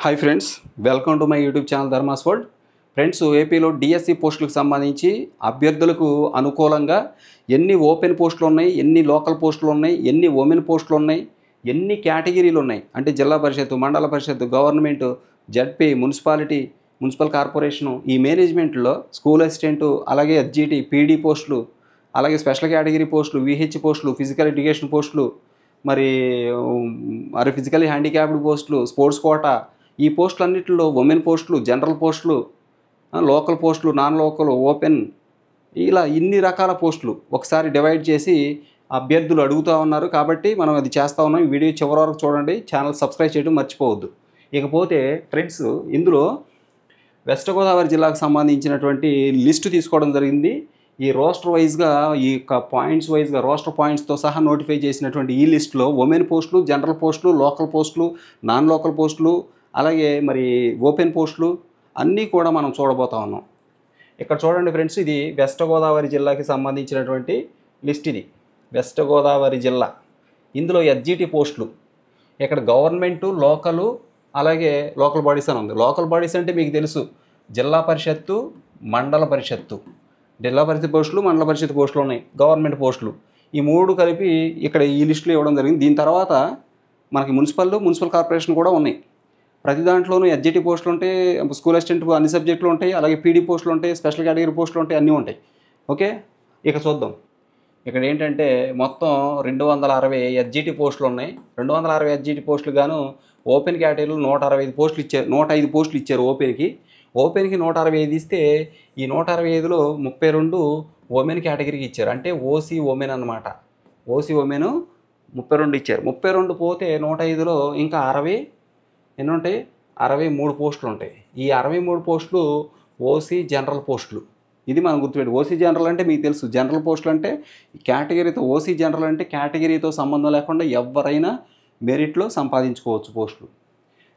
Hi friends, welcome to my YouTube channel Dharmas world. Friends, ఏపీలో DSC పోస్టులకు సంబంధించి అభ్యర్థులకు అనుకూలంగా ఎన్ని ఓపెన్ పోస్టులు ఉన్నాయి, ఎన్ని లోకల్ పోస్టులు ఉన్నాయి, ఎన్ని ఉమెన్ పోస్టులు ఉన్నాయి, ఎన్ని కేటగిరీలు ఉన్నాయి అంటే జిల్లా పరిషత్తు, మండల పరిషత్తు, government, ZP, municipality, municipal corporation, ఈ మేనేజ్మెంట్లో స్కూల్ అసిస్టెంటు, అలాగే ఎస్జిటి, పీడీ పోస్టులు, అలాగే స్పెషల్ కేటగిరీ పోస్టులు, విహెచ్ పోస్టులు, ఫిజికల్ ఎడ్యుకేషన్ పోస్టులు, మరి ఫిజికల్లీ హ్యాండిక్యాప్డ్ పోస్టులు, స్పోర్ట్స్ కోటా, ఈ పోస్టులన్నింటిలో ఉమెన్ పోస్టులు, జనరల్ పోస్టులు, లోకల్ పోస్టులు, నాన్ లోకల్, ఓపెన్, ఇలా ఇన్ని రకాల పోస్టులు ఒకసారి డివైడ్ చేసి అభ్యర్థులు అడుగుతూ ఉన్నారు. కాబట్టి మనం అది చేస్తూ ఉన్నాం. ఈ వీడియో చివరి వరకు చూడండి, ఛానల్ సబ్స్క్రైబ్ చేయడం మర్చిపోవద్దు. ఇకపోతే ఫ్రెండ్స్, ఇందులో వెస్ట్ గోదావరి జిల్లాకు సంబంధించినటువంటి లిస్టు తీసుకోవడం జరిగింది. ఈ రోస్టర్ వైజ్గా, ఈ పాయింట్స్ వైజ్గా, రోస్టర్ పాయింట్స్తో సహా నోటిఫై చేసినటువంటి ఈ లిస్టులో ఉమెన్ పోస్టులు, జనరల్ పోస్టులు, లోకల్ పోస్టులు, నాన్ లోకల్ పోస్టులు, అలాగే మరి ఓపెన్ పోస్టులు అన్నీ కూడా మనం చూడబోతా ఉన్నాం. ఇక్కడ చూడండి ఫ్రెండ్స్, ఇది వెస్ట్ గోదావరి జిల్లాకి సంబంధించినటువంటి లిస్ట్. ఇది వెస్ట్ గోదావరి జిల్లా. ఇందులో ఎస్జిటి పోస్టులు, ఇక్కడ గవర్నమెంటు, లోకలు, అలాగే లోకల్ బాడీస్ అని ఉంది. లోకల్ బాడీస్ అంటే మీకు తెలుసు, జిల్లా పరిషత్తు, మండల పరిషత్తు. జిల్లా పరిషత్ పోస్టులు, మండల పరిషత్ పోస్టులు ఉన్నాయి, గవర్నమెంట్ పోస్టులు. ఈ మూడు కలిపి ఇక్కడ ఈ లిస్టులో ఇవ్వడం జరిగింది. దీని తర్వాత మనకి మున్సిపల్ కార్పొరేషన్ కూడా ఉన్నాయి. ప్రతి దాంట్లోనూ ఎస్జిటి పోస్టులు ఉంటాయి, స్కూల్ అసిస్టెంట్ అన్ని సబ్జెక్టులు ఉంటాయి, అలాగే పీడీ పోస్టులు ఉంటాయి, స్పెషల్ కేటగిరీ పోస్టులు ఉంటాయి, అన్నీ ఉంటాయి. ఓకే, ఇక చూద్దాం. ఇక్కడ ఏంటంటే మొత్తం 260 ఎస్జిటి పోస్టులు ఉన్నాయి. 260 ఎస్జిటి పోస్టులు గాను ఓపెన్ కేటగిరీలో 165 పోస్టులు ఇచ్చారు. 105 పోస్టులు ఇచ్చారు ఓపెన్కి. 165 ఇస్తే ఈ 165లో 32 ఉమెన్ కేటగిరీకి ఇచ్చారు. అంటే ఓసీ ఉమెన్ అన్నమాట. ఓసీ ఉమెన్ 32 ఇచ్చారు. 32 పోతే 105లో ఇంకా 60 ఎన్ని ఉంటాయి? 63 పోస్టులు ఉంటాయి. ఈ 63 పోస్టులు ఓసీ జనరల్ పోస్టులు. ఇది మనం గుర్తుపెట్టి, ఓసీ జనరల్ అంటే మీకు తెలుసు, జనరల్ పోస్టులు అంటే కేటగిరీతో, ఓసీ జనరల్ అంటే కేటగిరీతో సంబంధం లేకుండా ఎవరైనా మెరిట్లో సంపాదించుకోవచ్చు పోస్టులు.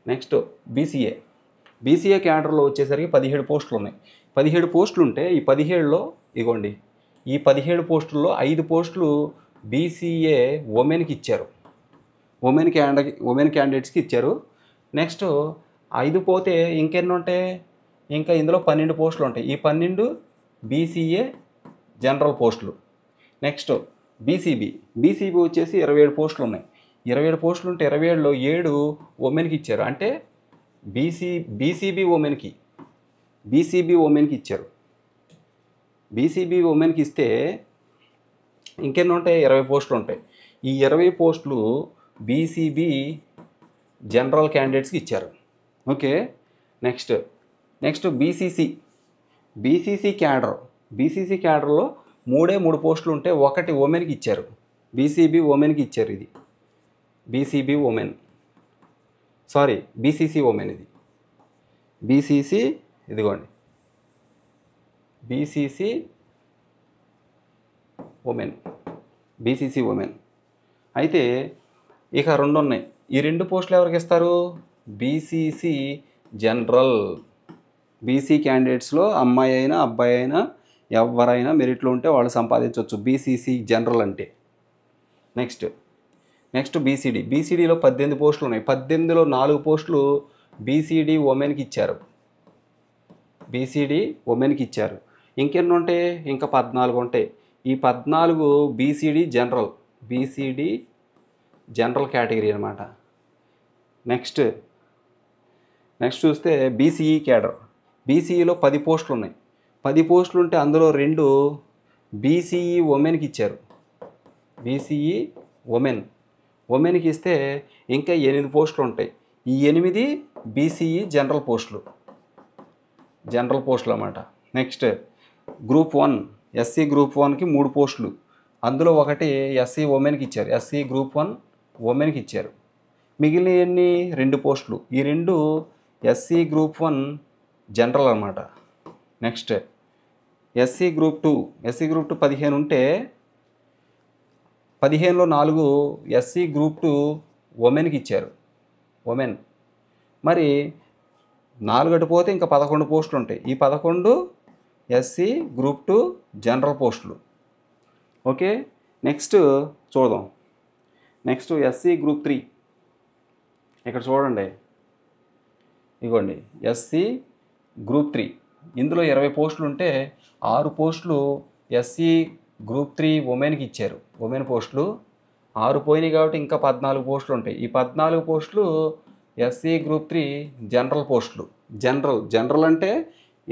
నెక్స్ట్ బీసీఏ క్యాడర్లో వచ్చేసరికి 17 పోస్టులు ఉన్నాయి. 17 పోస్టులు ఉంటే ఈ 17లో ఇగోండి, ఈ 17 పోస్టుల్లో 5 పోస్టులు బీసీఏ ఉమెన్కి ఇచ్చారు. ఉమెన్ క్యాండిడేట్స్కి ఇచ్చారు. నెక్స్ట్ 5 పోతే ఇంకెన్ని ఉంటాయి? ఇంకా ఇందులో 12 పోస్టులు ఉంటాయి. ఈ 12 బీసీఏ జనరల్ పోస్టులు. నెక్స్ట్ బీసీబీ వచ్చేసి 27 పోస్టులు ఉన్నాయి. 27 పోస్టులు ఉంటే 27లో 7 ఉమెన్కి ఇచ్చారు. అంటే బీసీబీ ఉమెన్కి ఇచ్చారు. బీసీబీ ఉమెన్కి ఇస్తే ఇంకెన్ని ఉంటాయి? 20 పోస్టులు ఉంటాయి. ఈ 20 పోస్టులు బీసీబీ జనరల్ క్యాండిడేట్స్కి ఇచ్చారు. ఓకే, నెక్స్ట్ బీసీసీ క్యాడర్లో 3 పోస్టులు ఉంటే 1 ఉమెన్కి ఇచ్చారు. బీసీబీ ఉమెన్కి ఇచ్చారు. ఇది బీసీసీ ఉమెన్ ఇది. బీసీసీ ఇదిగోండి, బీసీసీ ఉమెన్. అయితే ఇక 2 ఉన్నాయి. ఈ 2 పోస్టులు ఎవరికి ఇస్తారు? BCC general. బీసీ క్యాండిడేట్స్లో అమ్మాయి అయినా అబ్బాయి అయినా ఎవరైనా మెరిట్లో ఉంటే వాళ్ళు సంపాదించవచ్చు బీసీసీ జనరల్ అంటే. నెక్స్ట్ బీసీడీలో 18 పోస్టులు ఉన్నాయి. 18లో 4 పోస్టులు బీసీడీ ఉమెన్కి ఇచ్చారు. ఇంకెన్ని ఉంటాయి? ఇంకా 14 ఉంటాయి. ఈ 14 బీసీడీ జనరల్ కేటగిరీ అనమాట. నెక్స్ట్ చూస్తే బీసీఈ క్యాడర్. బీసీఈలో 10 పోస్టులు ఉన్నాయి. 10 పోస్టులు ఉంటే అందులో 2 బీసీఈ ఉమెన్కి ఇచ్చారు. బీసీఈ ఉమెన్కి ఇస్తే ఇంకా 8 పోస్టులు ఉంటాయి. ఈ 8 బీసీఈ జనరల్ పోస్టులు అన్నమాట. నెక్స్ట్ గ్రూప్ 1 ఎస్సీ గ్రూప్ 1కి 3 పోస్టులు. అందులో 1 ఎస్సీ ఉమెన్కి ఇచ్చారు. ఎస్సీ గ్రూప్ 1 ఉమెన్కి ఇచ్చారు. మిగిలిన ఎన్ని? 2 పోస్టులు. ఈ 2 ఎస్సీ గ్రూప్ 1 జనరల్ అన్నమాట. నెక్స్ట్ ఎస్సీ గ్రూప్ 2 15 ఉంటే 15లో 4 ఎస్సీ గ్రూప్ 2 ఉమెన్కి ఇచ్చారు. మరి 4 పోతే ఇంకా 11 పోస్టులు ఉంటాయి. ఈ 11 ఎస్సీ గ్రూప్ 2 జనరల్ పోస్టులు. ఓకే, నెక్స్ట్ చూద్దాం. Next SC group 3. ఇక్కడ చూడండి, ఇదిగోండి ఎస్సీ గ్రూప్ 3 ఇందులో 20 పోస్టులు ఉంటే 6 పోస్టులు ఎస్సీ గ్రూప్ 3 ఉమెన్కి ఇచ్చారు. ఉమెన్ పోస్టులు 6 పోయినాయి కాబట్టి ఇంకా 14 పోస్టులు ఉంటాయి. ఈ 14 పోస్టులు ఎస్సీ గ్రూప్ 3 జనరల్ పోస్టులు. జనరల్ అంటే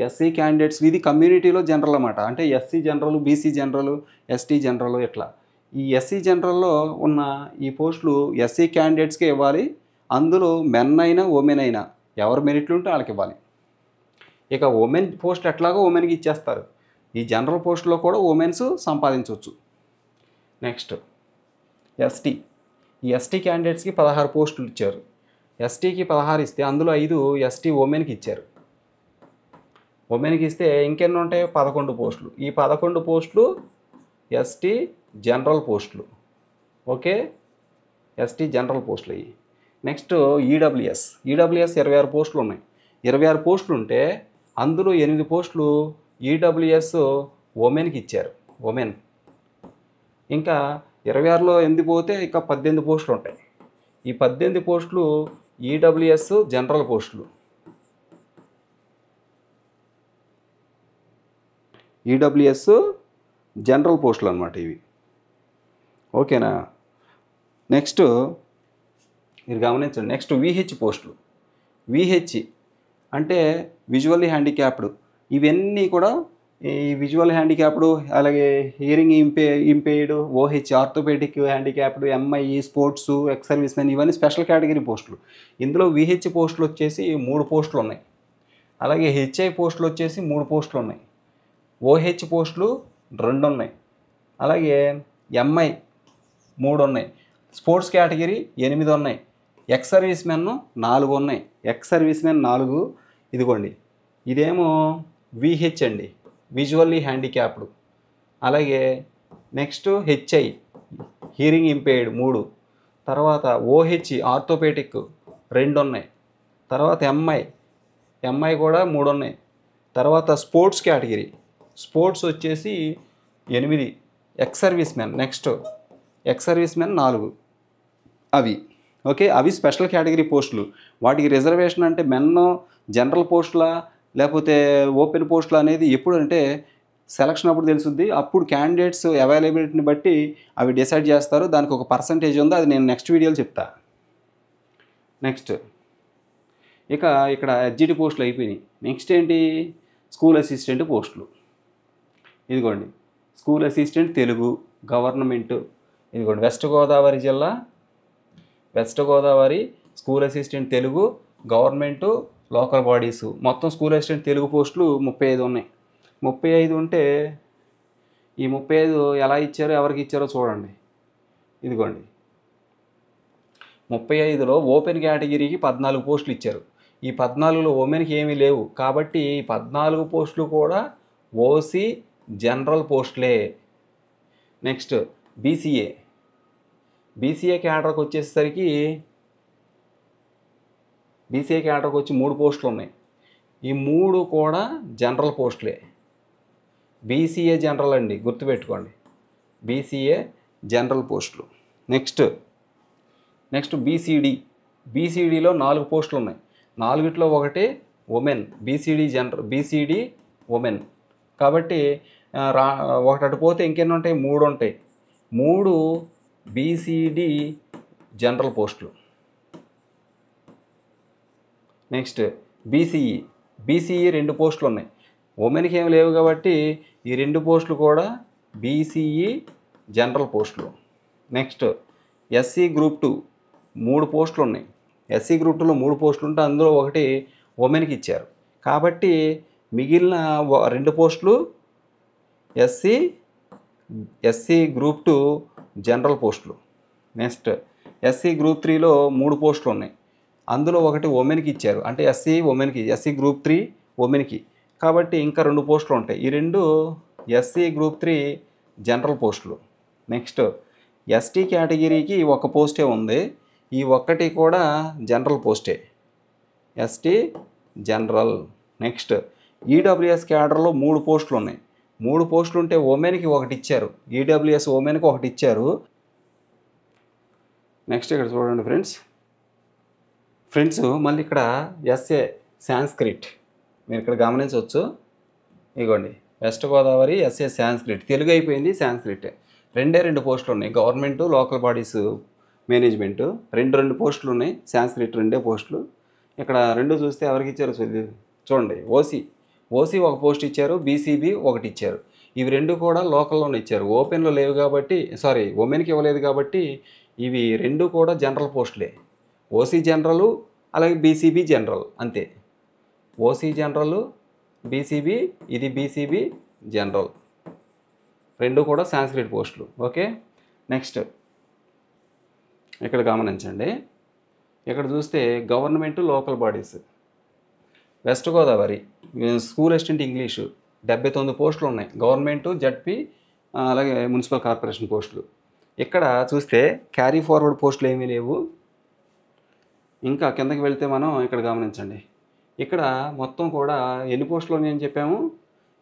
ఎస్సీ క్యాండిడేట్స్, ఇది కమ్యూనిటీలో జనరల్ అన్నమాట. అంటే SC general, BC general, ST general ఇట్లా. ఈ ఎస్సీ జనరల్లో ఉన్న ఈ పోస్టులు ఎస్సీ క్యాండిడేట్స్కే ఇవ్వాలి. అందులో మెన్ అయినా ఉమెన్ అయినా ఎవరు మెరిట్లు ఉంటే వాళ్ళకి ఇవ్వాలి. ఇక ఉమెన్ పోస్ట్ ఎట్లాగో ఉమెన్కి ఇచ్చేస్తారు. ఈ జనరల్ పోస్టులో కూడా ఉమెన్స్ సంపాదించవచ్చు. Next ST. ఈ ఎస్టీ క్యాండిడేట్స్కి 16 పోస్టులు ఇచ్చారు. ఎస్టీకి 16 ఇస్తే అందులో 5 ఎస్టీ ఉమెన్కి ఇచ్చారు. ఉమెన్కి ఇస్తే ఇంకెన్ని ఉంటాయి? 11 పోస్టులు. ఈ 11 పోస్టులు ఎస్టీ జనరల్ పోస్టులు. ఓకే, ఎస్టీ జనరల్ పోస్టులు అయ్యి. Next EWS. 26 పోస్టులు ఉన్నాయి. 26 పోస్టులు ఉంటే అందులో 8 పోస్టులు ఈడబ్ల్యూఎస్ ఉమెన్కి ఇచ్చారు. ఉమెన్. ఇంకా 26లో 8 పోతే ఇంకా 18 పోస్టులు ఉంటాయి. ఈ 18 పోస్టులు ఈడబ్ల్యూఎస్ జనరల్ పోస్టులు. ఈడబ్ల్యూఎస్ జనరల్ పోస్టులు అన్నమాట ఇవి. ఓకేనా? నెక్స్ట్ మీరు గమనించండి. నెక్స్ట్ విహెచ్ పోస్టులు. విహెచ్ అంటే విజువల్లీ హ్యాండిక్యాప్డ్. ఇవన్నీ కూడా ఈ విజువల్ హ్యాండిక్యాప్డ్, అలాగే hearing impaired, OH orthopaedic handicapped, MIE, sports, ex service men, ఇవన్నీ స్పెషల్ కేటగిరీ పోస్టులు. ఇందులో విహెచ్ పోస్టులు వచ్చేసి 3 పోస్టులు ఉన్నాయి. అలాగే హెచ్ఐ పోస్టులు వచ్చేసి 3 పోస్టులు ఉన్నాయి. ఓహెచ్ పోస్టులు 2 ఉన్నాయి. అలాగే ఎంఐ 3 ఉన్నాయి. స్పోర్ట్స్ కేటగిరీ 8 ఉన్నాయి. ఎక్స్ సర్వీస్ మెన్ 4 ఉన్నాయి. X service men 4. ఇదిగోండి, ఇదేమో విహెచ్ అండి, విజువల్లీ హ్యాండిక్యాప్డ్. అలాగే నెక్స్ట్ హెచ్ఐ హియరింగ్ ఇంపేర్డ్ 3. తర్వాత ఓహెచ్ ఆర్థోపెడిక్ 2 ఉన్నాయి. తర్వాత ఎంఐ కూడా 3 ఉన్నాయి. తర్వాత స్పోర్ట్స్ కేటగిరీ, స్పోర్ట్స్ వచ్చేసి 8. X service men, next X service men 4 అవి. ఓకే, అవి స్పెషల్ కేటగిరీ పోస్టులు. వాటికి రిజర్వేషన్ అంటే మెన్ జనరల్ పోస్టులా లేకపోతే ఓపెన్ పోస్టులు అనేది ఎప్పుడు అంటే సెలక్షన్ అప్పుడు తెలుస్తుంది. అప్పుడు క్యాండిడేట్స్ అవైలబిలిటీని బట్టి అవి డిసైడ్ చేస్తారు. దానికి ఒక పర్సంటేజ్ ఉందో అది నేను నెక్స్ట్ వీడియోలో చెప్తా. నెక్స్ట్ ఇక్కడ ఎస్జిటి పోస్టులు అయిపోయినాయి. నెక్స్ట్ ఏంటి? స్కూల్ అసిస్టెంట్ పోస్టులు. ఇదిగోండి, స్కూల్ అసిస్టెంట్ తెలుగు గవర్నమెంట్. ఇదిగోండి వెస్ట్ గోదావరి జిల్లా, west Godavari school assistant Telugu government local bodies. మొత్తం స్కూల్ అసిస్టెంట్ తెలుగు పోస్టులు 35 ఉన్నాయి. 35 ఉంటే ఈ 35 ఎలా ఇచ్చారో ఎవరికి ఇచ్చారో చూడండి. ఇదిగోండి 35లో ఓపెన్ కేటగిరీకి 14 పోస్టులు ఇచ్చారు. ఈ 14లో ఉమెన్కి ఏమీ లేవు కాబట్టి ఈ 14 పోస్టులు కూడా ఓసీ జనరల్ పోస్టులే. నెక్స్ట్ బీసీఏ క్యాడర్కి వచ్చేసరికి బీసీఏ క్యాడర్కి వచ్చి 3 పోస్టులు ఉన్నాయి. ఈ 3 కూడా జనరల్ పోస్టులే. బీసీఏ జనరల్ అండి, గుర్తుపెట్టుకోండి. బీసీఏ జనరల్ పోస్టులు. నెక్స్ట్ బీసీడీలో 4 పోస్టులు ఉన్నాయి. 4ట్లో ఒకటి ఉమెన్, బీసీడీ ఉమెన్. కాబట్టి ఒకటి అటు పోతే ఇంకెన్ని ఉంటాయి? 3 ఉంటాయి. 3 బీసీడీ జనరల్ పోస్టులు. నెక్స్ట్ బీసీఈ 2 పోస్టులు ఉన్నాయి. ఉమెన్కి ఏమి లేవు కాబట్టి ఈ 2 పోస్టులు కూడా బీసీఈ జనరల్ పోస్టులు. నెక్స్ట్ ఎస్సీ గ్రూప్ 2 3 పోస్టులు ఉన్నాయి. ఎస్సీ గ్రూప్ 2లో 3 పోస్టులు ఉంటే అందులో ఒకటి ఉమెన్కి ఇచ్చారు కాబట్టి మిగిలిన 2 పోస్టులు ఎస్సీ గ్రూప్ 2 జనరల్ పోస్టులు. నెక్స్ట్ ఎస్సీ గ్రూప్ 3లో 3 పోస్టులు ఉన్నాయి. అందులో ఒకటి ఉమెన్కి ఇచ్చారు, అంటే ఎస్సీ గ్రూప్ 3 ఉమెన్కి. కాబట్టి ఇంకా 2 పోస్టులు ఉంటాయి. ఈ 2 ఎస్సీ గ్రూప్ 3 జనరల్ పోస్టులు. నెక్స్ట్ ఎస్టీ కేటగిరీకి 1 పోస్టే ఉంది. ఈ ఒక్కటి కూడా జనరల్ పోస్టే, ఎస్టీ జనరల్. నెక్స్ట్ ఈడబ్ల్యూఎస్ క్యాడర్లో 3 పోస్టులు ఉన్నాయి. 3 పోస్టులు ఉంటే ఉమెన్కి 1 ఇచ్చారు, ఈడబ్ల్యూఎస్ ఉమెన్కి 1 ఇచ్చారు. నెక్స్ట్ ఇక్కడ చూడండి ఫ్రెండ్స్, ఫ్రెండ్స్ మళ్ళీ ఇక్కడ ఎస్ఏ సాంస్క్రిట్ మీరు ఇక్కడ గమనించవచ్చు. ఇగోండి West Godavari SA Sanskrit, Telugu అయిపోయింది సాంస్క్రిట్. రెండు పోస్టులు ఉన్నాయి, గవర్నమెంట్ లోకల్ బాడీస్ మేనేజ్మెంటు రెండు పోస్టులు ఉన్నాయి, సాంస్క్రిట్ 2 పోస్టులు. ఇక్కడ 2 చూస్తే ఎవరికి ఇచ్చారు చూడండి. ఓసీ ఒక పోస్ట్ ఇచ్చారు, బీసీబీ ఒకటి ఇచ్చారు. ఇవి 2 కూడా లోకల్లోనే ఇచ్చారు, ఓపెన్లో లేవు కాబట్టి, ఉమెన్కి ఇవ్వలేదు కాబట్టి ఇవి 2 కూడా జనరల్ పోస్టులే. ఓసీ జనరల్, అలాగే బీసీబీ జనరల్, అంతే. ఓసీ జనరల్, బీసీబీ, ఇది బీసీబీ జనరల్, 2 కూడా సాంస్క్రిట్ పోస్టులు. ఓకే, నెక్స్ట్ ఇక్కడ గమనించండి. ఇక్కడ చూస్తే government local bodies west Godavari school assistant English 79 పోస్టులు ఉన్నాయి, గవర్నమెంటు, జడ్పీ, అలాగే మున్సిపల్ కార్పొరేషన్ పోస్టులు. ఇక్కడ చూస్తే క్యారీ ఫార్వర్డ్ పోస్టులు ఏమీ లేవు. ఇంకా కిందకి వెళ్తే మనం ఇక్కడ గమనించండి. ఇక్కడ మొత్తం కూడా ఎన్ని పోస్టులు ఉన్నాయని చెప్పాము,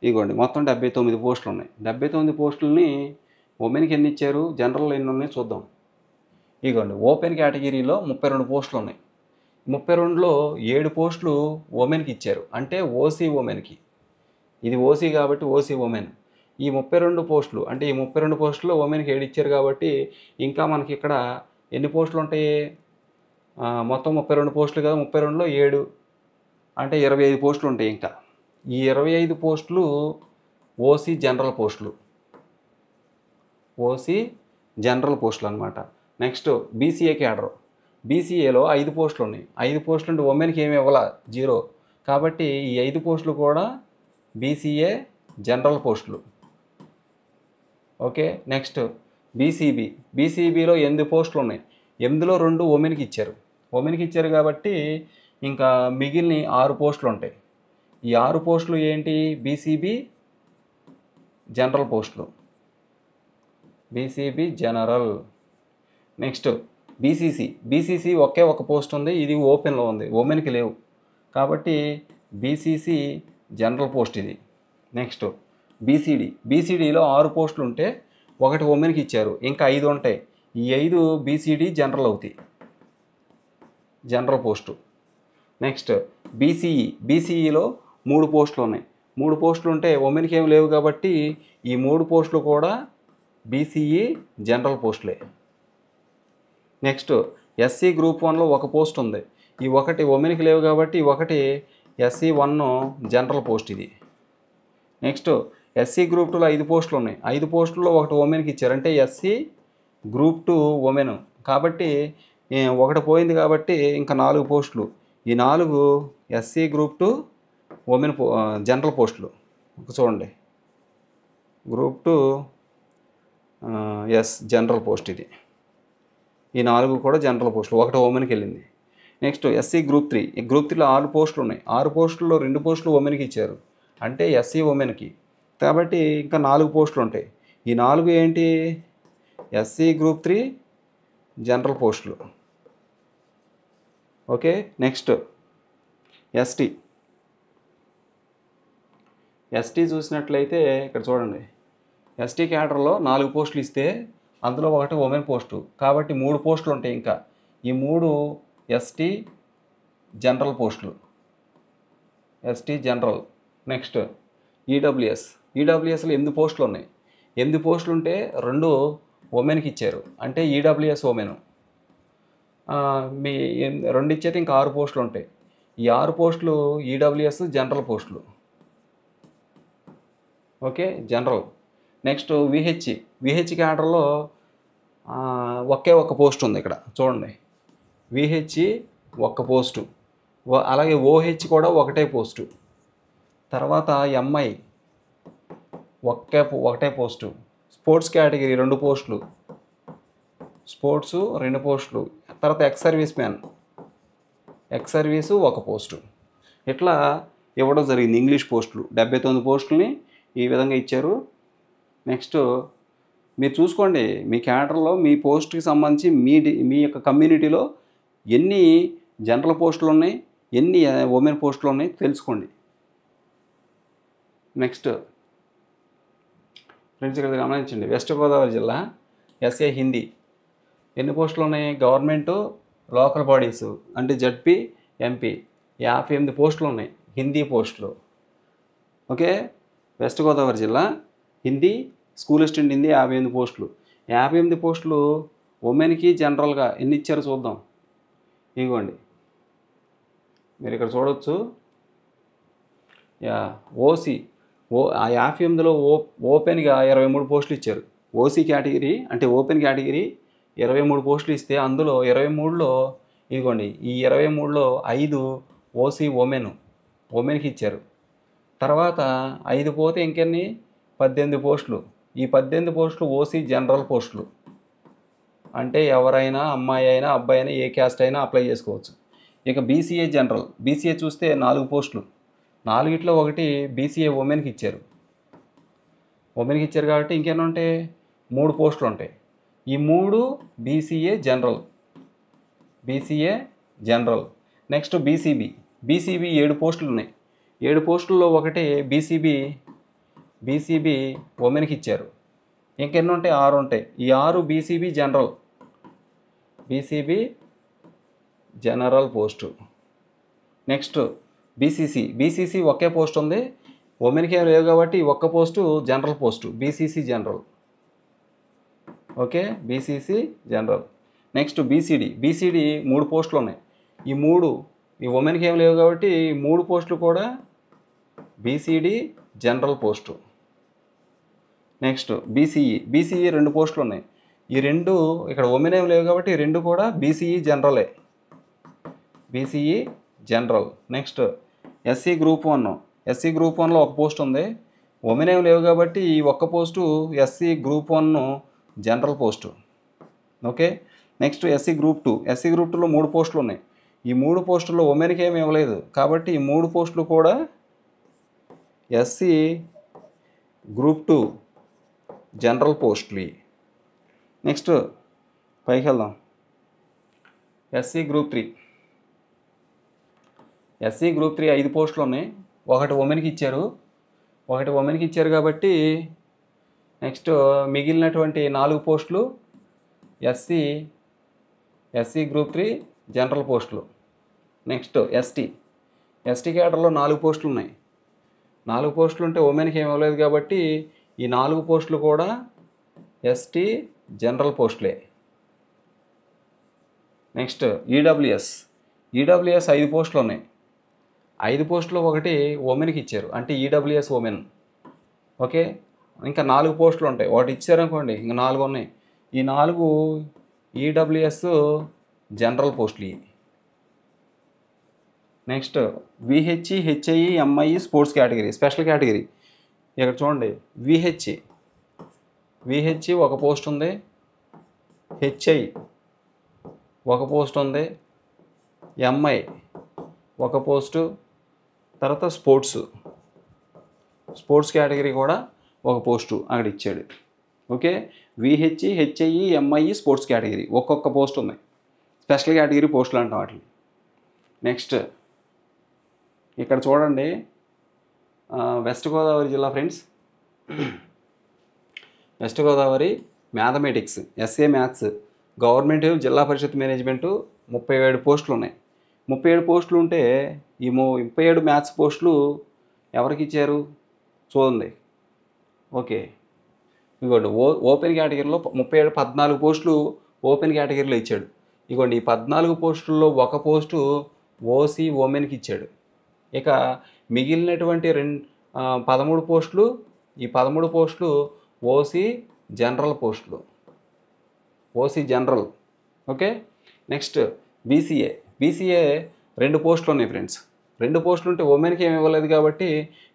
ఇగోండి మొత్తం 79 పోస్టులు ఉన్నాయి. 79 పోస్టులని ఉమెన్కి ఎన్ని ఇచ్చారు, జనరల్ ఎన్ని ఉన్నాయి చూద్దాం. ఇగోండి ఓపెన్ కేటగిరీలో 32 పోస్టులు ఉన్నాయి. 32లో 7 పోస్టులు ఉమెన్కి ఇచ్చారు, అంటే ఓసీ ఉమెన్కి. ఇది ఓసీ కాబట్టి ఓసీ ఉమెన్. ఈ 32 పోస్టులు అంటే ఈ 32 పోస్టుల్లో ఉమెన్కి 7 ఇచ్చారు కాబట్టి ఇంకా మనకి ఇక్కడ ఎన్ని పోస్టులు ఉంటాయి, మొత్తం 32 పోస్టులు కదా, 32లో 7 అంటే 25 పోస్టులు ఉంటాయి. ఇంకా ఈ 25 పోస్టులు ఓసీ జనరల్ పోస్టులు, ఓసీ జనరల్ పోస్టులు అనమాట. నెక్స్ట్ బీసీఏ క్యాడర్, బీసీఏలో 5 పోస్టులు ఉన్నాయి. 5 పోస్టులు అంటే ఉమెన్కి ఏమి ఇవ్వాల, 0. కాబట్టి ఈ 5 పోస్టులు కూడా బీసీఏ జనరల్ పోస్టులు. ఓకే, నెక్స్ట్ బీసీబీ, బీసీబీలో 8 పోస్టులు ఉన్నాయి. 8లో 2 ఉమెన్కి ఇచ్చారు కాబట్టి ఇంకా మిగిలిన 6 పోస్టులు ఉంటాయి. ఈ 6 పోస్టులు ఏంటి, బీసీబీ జనరల్ పోస్టులు, బీసీబీ జనరల్. నెక్స్ట్ బీసీసీ ఒకే ఒక పోస్ట్ ఉంది, ఇది ఓపెన్లో ఉంది, ఉమెన్కి లేవు కాబట్టి బీసీసీ జనరల్ పోస్ట్ ఇది. నెక్స్ట్ బీసీడీలో 6 పోస్టులు ఉంటే 1 ఉమెన్కి ఇచ్చారు, ఇంకా 5 ఉంటాయి. ఈ 5 బీసీడీ జనరల్ అవుతాయి, జనరల్ పోస్టు. నెక్స్ట్ బీసీఈలో 3 పోస్టులు ఉన్నాయి. 3 పోస్టులు ఉంటే ఉమెన్కి ఏమి లేవు కాబట్టి ఈ 3 పోస్టులు కూడా బీసీఈ జనరల్ పోస్టులే. నెక్స్ట్ ఎస్సీ గ్రూప్ 1లో 1 పోస్ట్ ఉంది, ఈ 1 ఉమెన్కి లేవు కాబట్టి 1 SC1 జనరల్ పోస్ట్ ఇది. నెక్స్ట్ ఎస్సీ గ్రూప్ 2లో 5 పోస్టులు ఉన్నాయి. 5 పోస్టుల్లో 1 ఉమెన్కి ఇచ్చారు, అంటే ఎస్సీ గ్రూప్ 2 ఉమెన్ కాబట్టి 1 పోయింది కాబట్టి ఇంకా 4 పోస్టులు. ఈ 4 ఎస్సీ గ్రూప్ 2 ఉమెన్ జనరల్ పోస్టులు. చూడండి గ్రూప్ 2 జనరల్ పోస్ట్ ఇది. ఈ 4 కూడా జనరల్ పోస్టులు, 1 ఉమెన్కి వెళ్ళింది. నెక్స్ట్ ఎస్సీ గ్రూప్ 3, ఈ గ్రూప్ 3లో 6 పోస్టులు ఉన్నాయి. 6 పోస్టుల్లో 2 పోస్టులు ఉమెన్కి ఇచ్చారు, అంటే ఎస్సీ ఉమెన్కి, కాబట్టి ఇంకా 4 పోస్టులు ఉంటాయి. ఈ 4 ఏంటి, ఎస్సీ గ్రూప్ 3 జనరల్ పోస్టులు. ఓకే, నెక్స్ట్ ఎస్టీ చూసినట్లయితే ఇక్కడ చూడండి. ఎస్టీ క్యాడర్లో 4 పోస్టులు ఇస్తే అందులో 1 ఉమెన్ పోస్టు, కాబట్టి 3 పోస్టులు ఉంటాయి. ఇంకా ఈ 3 ఎస్టీ జనరల్ పోస్టులు, ఎస్టీ జనరల్. నెక్స్ట్ ఈడబ్ల్యూఎస్లో 8 పోస్టులు ఉన్నాయి. 8 పోస్టులు ఉంటే 2 ఉమెన్కి ఇచ్చారు, అంటే ఈడబ్ల్యూఎస్ ఉమెన్. మీ 2 ఇచ్చేది ఇంకా 6 పోస్టులు ఉంటాయి. ఈ 6 పోస్టులు ఈడబ్ల్యూఎస్ జనరల్ పోస్టులు. Okay, general. నెక్స్ట్ విహెచ్ క్యాడర్లో ఒకే ఒక పోస్ట్ ఉంది. ఇక్కడ చూడండి, విహెచ్ 1 పోస్టు, అలాగే ఓహెచ్ కూడా 1 పోస్టు. తర్వాత ఎంఐ ఒకటే పోస్టు. స్పోర్ట్స్ కేటగిరీ 2 పోస్టులు, స్పోర్ట్స్ 2 పోస్టులు. తర్వాత ఎక్స్ సర్వీసు 1 పోస్టు. ఇట్లా ఇవ్వడం జరిగింది. ఇంగ్లీష్ పోస్టులు 79 పోస్టులని ఈ విధంగా ఇచ్చారు. నెక్స్ట్ మీరు చూసుకోండి, మీ క్యాడర్లో మీ పోస్ట్కి సంబంధించి మీ యొక్క కమ్యూనిటీలో ఎన్ని జనరల్ పోస్టులు ఉన్నాయి, ఎన్ని ఉమెన్ పోస్టులు ఉన్నాయి తెలుసుకోండి. నెక్స్ట్ ఫ్రెండ్స్ ఇక్కడ గమనించండి, వెస్ట్ గోదావరి జిల్లా ఎస్ఏ హిందీ ఎన్ని పోస్టులు ఉన్నాయి, గవర్నమెంటు లోకల్ బాడీస్ అంటే జడ్పీ ఎంపీ 58 పోస్టులు ఉన్నాయి హిందీ పోస్టులు. ఓకే, వెస్ట్ గోదావరి జిల్లా హిందీ స్కూల్ అసిస్టెంట్ హిందీ 58 పోస్టులు. 58 పోస్టులు ఉమెన్కి జనరల్గా ఎన్ని ఇచ్చారో చూద్దాం. ఇదిగోండి మీరు ఇక్కడ చూడవచ్చు. ఓసీ ఆ 58లో ఓపెన్గా 23 పోస్టులు ఇచ్చారు. ఓసీ కేటగిరీ అంటే ఓపెన్ కేటగిరీ 23 పోస్టులు ఇస్తే అందులో 23లో ఇదిగోండి ఈ 23లో 5 ఓసీ ఉమెన్కి ఇచ్చారు. తర్వాత 5 పోతే ఇంకెన్ని 18 పోస్టులు. ఈ 18 పోస్టులు ఓసీ జనరల్ పోస్టులు అంటే ఎవరైనా అమ్మాయి అయినా అబ్బాయి అయినా ఏ క్యాస్ట్ అయినా అప్లై చేసుకోవచ్చు. ఇక బీసీఏ జనరల్, బీసీఏ చూస్తే 4 పోస్టులు. 4ట్లో 1 బీసీఏ ఉమెన్కి ఇచ్చారు. కాబట్టి ఇంకేమైనా ఉంటాయి 3 పోస్టులు ఉంటాయి. ఈ 3 బీసీఏ జనరల్. నెక్స్ట్ బీసీబీ 7 పోస్టులు ఉన్నాయి. 7 పోస్టుల్లో 1 బీసీబీ ఉమెన్కి ఇచ్చారు. ఇంకెన్ని ఉంటాయి 6 ఉంటాయి. ఈ 6 BCB general post. Next BCC ఒకే పోస్ట్ ఉంది. ఉమెన్కి ఏం లేవు కాబట్టి ఒక్క post general post BCC general. Okay, BCC general. Next BCD 3 పోస్టులు ఉన్నాయి. ఈ ఉమెన్కి ఏం లేవు కాబట్టి 3 పోస్టులు కూడా BCD general post. Next BCE 2 పోస్టులు ఉన్నాయి. ఈ 2 ఇక్కడ ఉమెన్ ఏం లేవు కాబట్టి 2 కూడా BCE general. Next SC group 1లో 1 పోస్ట్ ఉంది. ఉమెన్ ఏం లేవు కాబట్టి ఈ ఒక్క post SC group 1 general post. Okay, next SC group 2లో 3 పోస్టులు ఉన్నాయి. ఈ 3 పోస్టుల్లో ఉమెన్కి ఏమి ఇవ్వలేదు కాబట్టి ఈ 3 పోస్టులు కూడా ఎస్సీ గ్రూప్ 2 జనరల్ పోస్టులు. నెక్స్ట్ పైకి వెళ్దాం. ఎస్సీ గ్రూప్ 3 5 పోస్టులు ఉన్నాయి. 1 ఉమెన్కి ఇచ్చారు కాబట్టి నెక్స్ట్ మిగిలినటువంటి 4 పోస్టులు ఎస్సీ గ్రూప్ 3 జనరల్ పోస్టులు. నెక్స్ట్ ఎస్టీ క్యాడర్లో 4 పోస్టులు ఉన్నాయి. 4 పోస్టులు ఉంటే ఉమెన్కి ఏమి ఇవ్వలేదు కాబట్టి ఈ 4 పోస్టులు కూడా ఎస్టీ జనరల్ పోస్టులే. నెక్స్ట్ ఈడబ్ల్యూఎస్ 5 పోస్టులు ఉన్నాయి. 5 పోస్టులు 1 ఉమెన్కి ఇచ్చారు అంటే ఈడబ్ల్యూఎస్ ఉమెన్. ఓకే, ఇంకా 4 పోస్టులు ఉంటాయి. 1 ఇచ్చారనుకోండి ఇంకా 4 ఉన్నాయి. ఈ 4 ఈడబ్ల్యూఎస్ జనరల్ పోస్టులు. Next HI MI sports category special category. ఇక్కడ చూడండి విహెచ్ 1 పోస్ట్ ఉంది. హెచ్ఐ 1 పోస్ట్ ఉంది. MI 1 post. తర్వాత స్పోర్ట్స్ కేటగిరీ కూడా 1 పోస్టు అక్కడ ఇచ్చాడు. Okay, HI MI sports category ఒక్కొక్క పోస్ట్ ఉన్నాయి. స్పెషల్ కేటగిరీ పోస్టులు అంటాం వాటిని. నెక్స్ట్ ఇక్కడ చూడండి వెస్ట్ గోదావరి జిల్లా friends. West Godavari mathematics SA maths government Zilla Parishad management 37 పోస్టులు ఉన్నాయి. 37 పోస్టులు ఉంటే ఈ 37 మ్యాథ్స్ పోస్టులు ఎవరికి ఇచ్చారు చూడండి. ఓకే, ఇదిగోండి ఓపెన్ కేటగిరీలో 14 పోస్టులు ఓపెన్ కేటగిరీలో ఇచ్చాడు. ఇదిగోండి ఈ 14 పోస్టుల్లో 1 పోస్టు ఓసీ ఉమెన్కి ఇచ్చాడు. ఇక మిగిలినటువంటి 13 పోస్టులు ఈ 13 పోస్టులు ఓసీ జనరల్ పోస్టులు జనరల్. ఓకే, నెక్స్ట్ బీసీఏ 2 పోస్టులు ఉన్నాయి ఫ్రెండ్స్. 2 పోస్టులు ఉంటే ఉమెన్కి ఏమి ఇవ్వలేదు కాబట్టి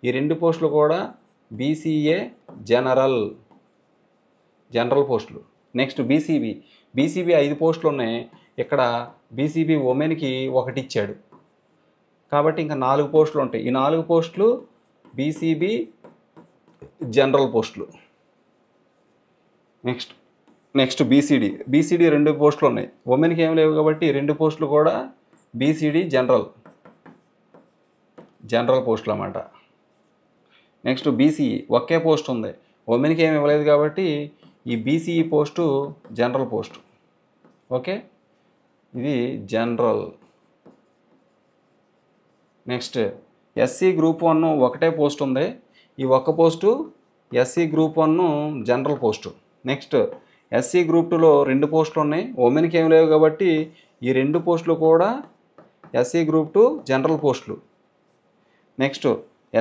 ఈ 2 పోస్టులు కూడా బీసీఏ జనరల్ పోస్టులు. నెక్స్ట్ బీసీబీ 5 పోస్టులు ఉన్నాయి. ఇక్కడ బీసీబీ ఉమెన్కి 1 ఇచ్చాడు కాబట్టి ఇంకా 4 పోస్టులు ఉంటాయి. ఈ 4 పోస్టులు బీసీబీ జనరల్ పోస్టులు. నెక్స్ట్ బీసీడీ 2 పోస్టులు ఉన్నాయి. ఉమెన్కి ఏం లేవు కాబట్టి 2 పోస్టులు కూడా బీసీడీ జనరల్ పోస్టులు అన్నమాట. నెక్స్ట్ బీసీఈ 1 పోస్ట్ ఉంది. ఉమెన్కి ఏమి ఇవ్వలేదు కాబట్టి ఈ BCE post general post. Okay, ఇది జనరల్. నెక్స్ట్ ఎస్సీ గ్రూప్ 1 ఒకటే పోస్ట్ ఉంది. ఈ ఒక్క post SC group 1 general post. Next SC group 2లో 2 పోస్టులు ఉన్నాయి. ఉమెన్కి ఏం లేవు కాబట్టి ఈ 2 పోస్టులు కూడా ఎస్సీ గ్రూప్ 2 జనరల్ పోస్టులు. నెక్స్ట్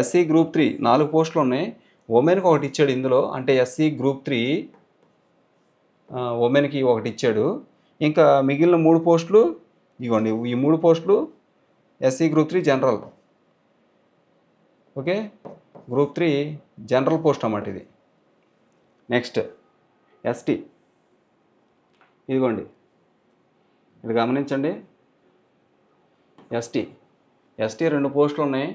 ఎస్సీ గ్రూప్ 3 4 పోస్టులు ఉన్నాయి. ఉమెన్కి ఒకటి ఇచ్చాడు ఇందులో, అంటే ఎస్సీ గ్రూప్ 3 ఉమెన్కి ఒకటి ఇచ్చాడు. ఇంకా మిగిలిన 3 పోస్టులు ఇవ్వండి. ఈ 3 పోస్టులు SC group 3 general. Okay, group 3 general post అన్నమాట ఇది. నెక్స్ట్ ఎస్టీ, ఇదిగోండి, ఇది గమనించండి. ఎస్టీ 2 పోస్టులు ఉన్నాయి.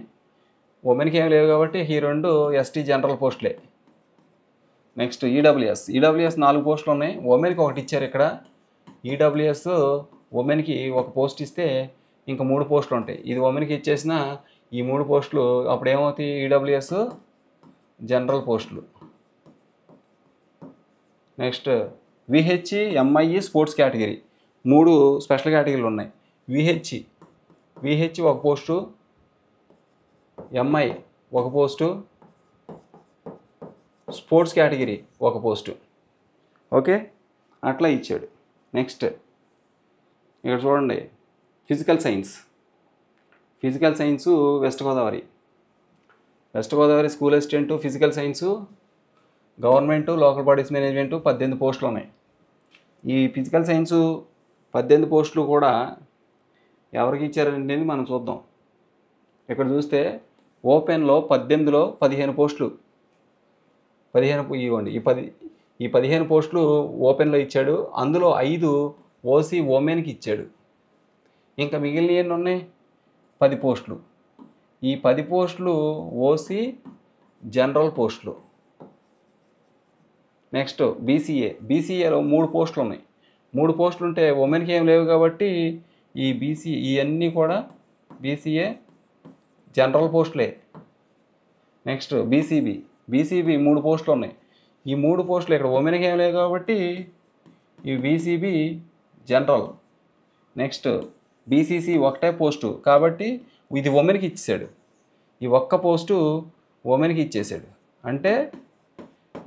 ఉమెన్కి ఏం లేవు కాబట్టి ఈ 2 ఎస్టీ జనరల్ పోస్టులే. నెక్స్ట్ ఈడబ్ల్యూఎస్ 4 పోస్టులు ఉన్నాయి. ఉమెన్కి ఒకటి ఇచ్చారు ఇక్కడ. ఈడబ్ల్యూఎస్ ఉమెన్కి ఒక పోస్ట్ ఇస్తే ఇంకా 3 పోస్టులు ఉంటాయి. ఇది ఉమెన్కి ఇచ్చేసిన ఈ 3 పోస్టులు అప్పుడు ఏమవుతాయి? ఈడబ్ల్యూఎస్ జనరల్ పోస్టులు. Next VH MI sports category 3 special కేటగిరీలు ఉన్నాయి. విహెచ్ ఒక పోస్టు, ఎంఐ ఒక పోస్టు, స్పోర్ట్స్ కేటగిరీ ఒక పోస్టు. ఓకే, అట్లా ఇచ్చాడు. నెక్స్ట్ ఇక్కడ చూడండి, physical science west Godavari school assistant physical science government local bodies management 18 పోస్టులు ఉన్నాయి. ఈ ఫిజికల్ సైన్సు 18 పోస్టులు కూడా ఎవరికి ఇచ్చారంటే మనం చూద్దాం. ఇక్కడ చూస్తే ఓపెన్లో 18లో 15 పోస్టులు, 15 ఇవ్వండి. ఈ 15 పోస్టులు ఓపెన్లో ఇచ్చాడు. అందులో 5 ఓసీ ఉమెన్కి ఇచ్చాడు. ఇంకా మిగిలిన ఎన్ని ఉన్నాయి? 10 పోస్టులు. ఈ 10 పోస్టులు ఓసీ జనరల్ పోస్టులు. నెక్స్ట్ బీసీఏలో 3 పోస్టులు ఉన్నాయి. 3 పోస్టులు ఉంటే ఉమెన్కి ఏం లేవు కాబట్టి ఇవన్నీ కూడా బీసీఏ జనరల్ పోస్టులే. నెక్స్ట్ బీసీబీ 3 పోస్టులు ఉన్నాయి. ఈ 3 పోస్టులు ఇక్కడ ఉమెన్కి ఏం లేవు కాబట్టి ఈ బీసీబీ జనరల్. నెక్స్ట్ బీసీసీ ఒకటే పోస్టు కాబట్టి ఇది ఉమెన్కి ఇచ్చేసాడు. ఈ ఒక్క పోస్టు ఉమెన్కి ఇచ్చేసాడు, అంటే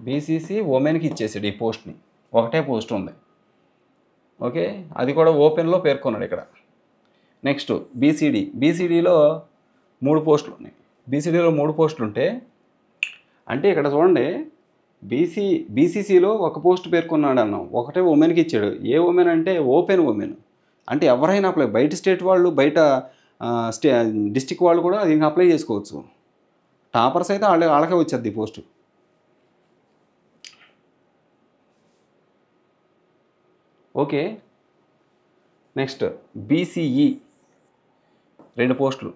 బీసీసీ ఉమెన్కి ఇచ్చేసాడు. ఈ పోస్ట్ని ఒకటే పోస్ట్ ఉంది. ఓకే, అది కూడా ఓపెన్లో పేర్కొన్నాడు ఇక్కడ. నెక్స్ట్ బీసీడీలో 3 పోస్టులు ఉన్నాయి. బీసీడీలో 3 పోస్టులు ఉంటే అంటే ఇక్కడ చూడండి, బీసీసీలో ఒక పోస్ట్ పేర్కొన్నాడు అన్నాం, ఒకటే ఉమెన్కి ఇచ్చాడు. ఏ ఉమెన్ అంటే ఓపెన్ ఉమెన్, అంటే ఎవరైనా అప్లై, బయట స్టేట్ వాళ్ళు, బయట డిస్టిక్ వాళ్ళు కూడా దీనికి అప్లై చేసుకోవచ్చు. టాపర్స్ అయితే వాళ్ళకే వచ్చేది ఈ పోస్టు. ఓకే, నెక్స్ట్ బీసీఈ 2 పోస్టులు.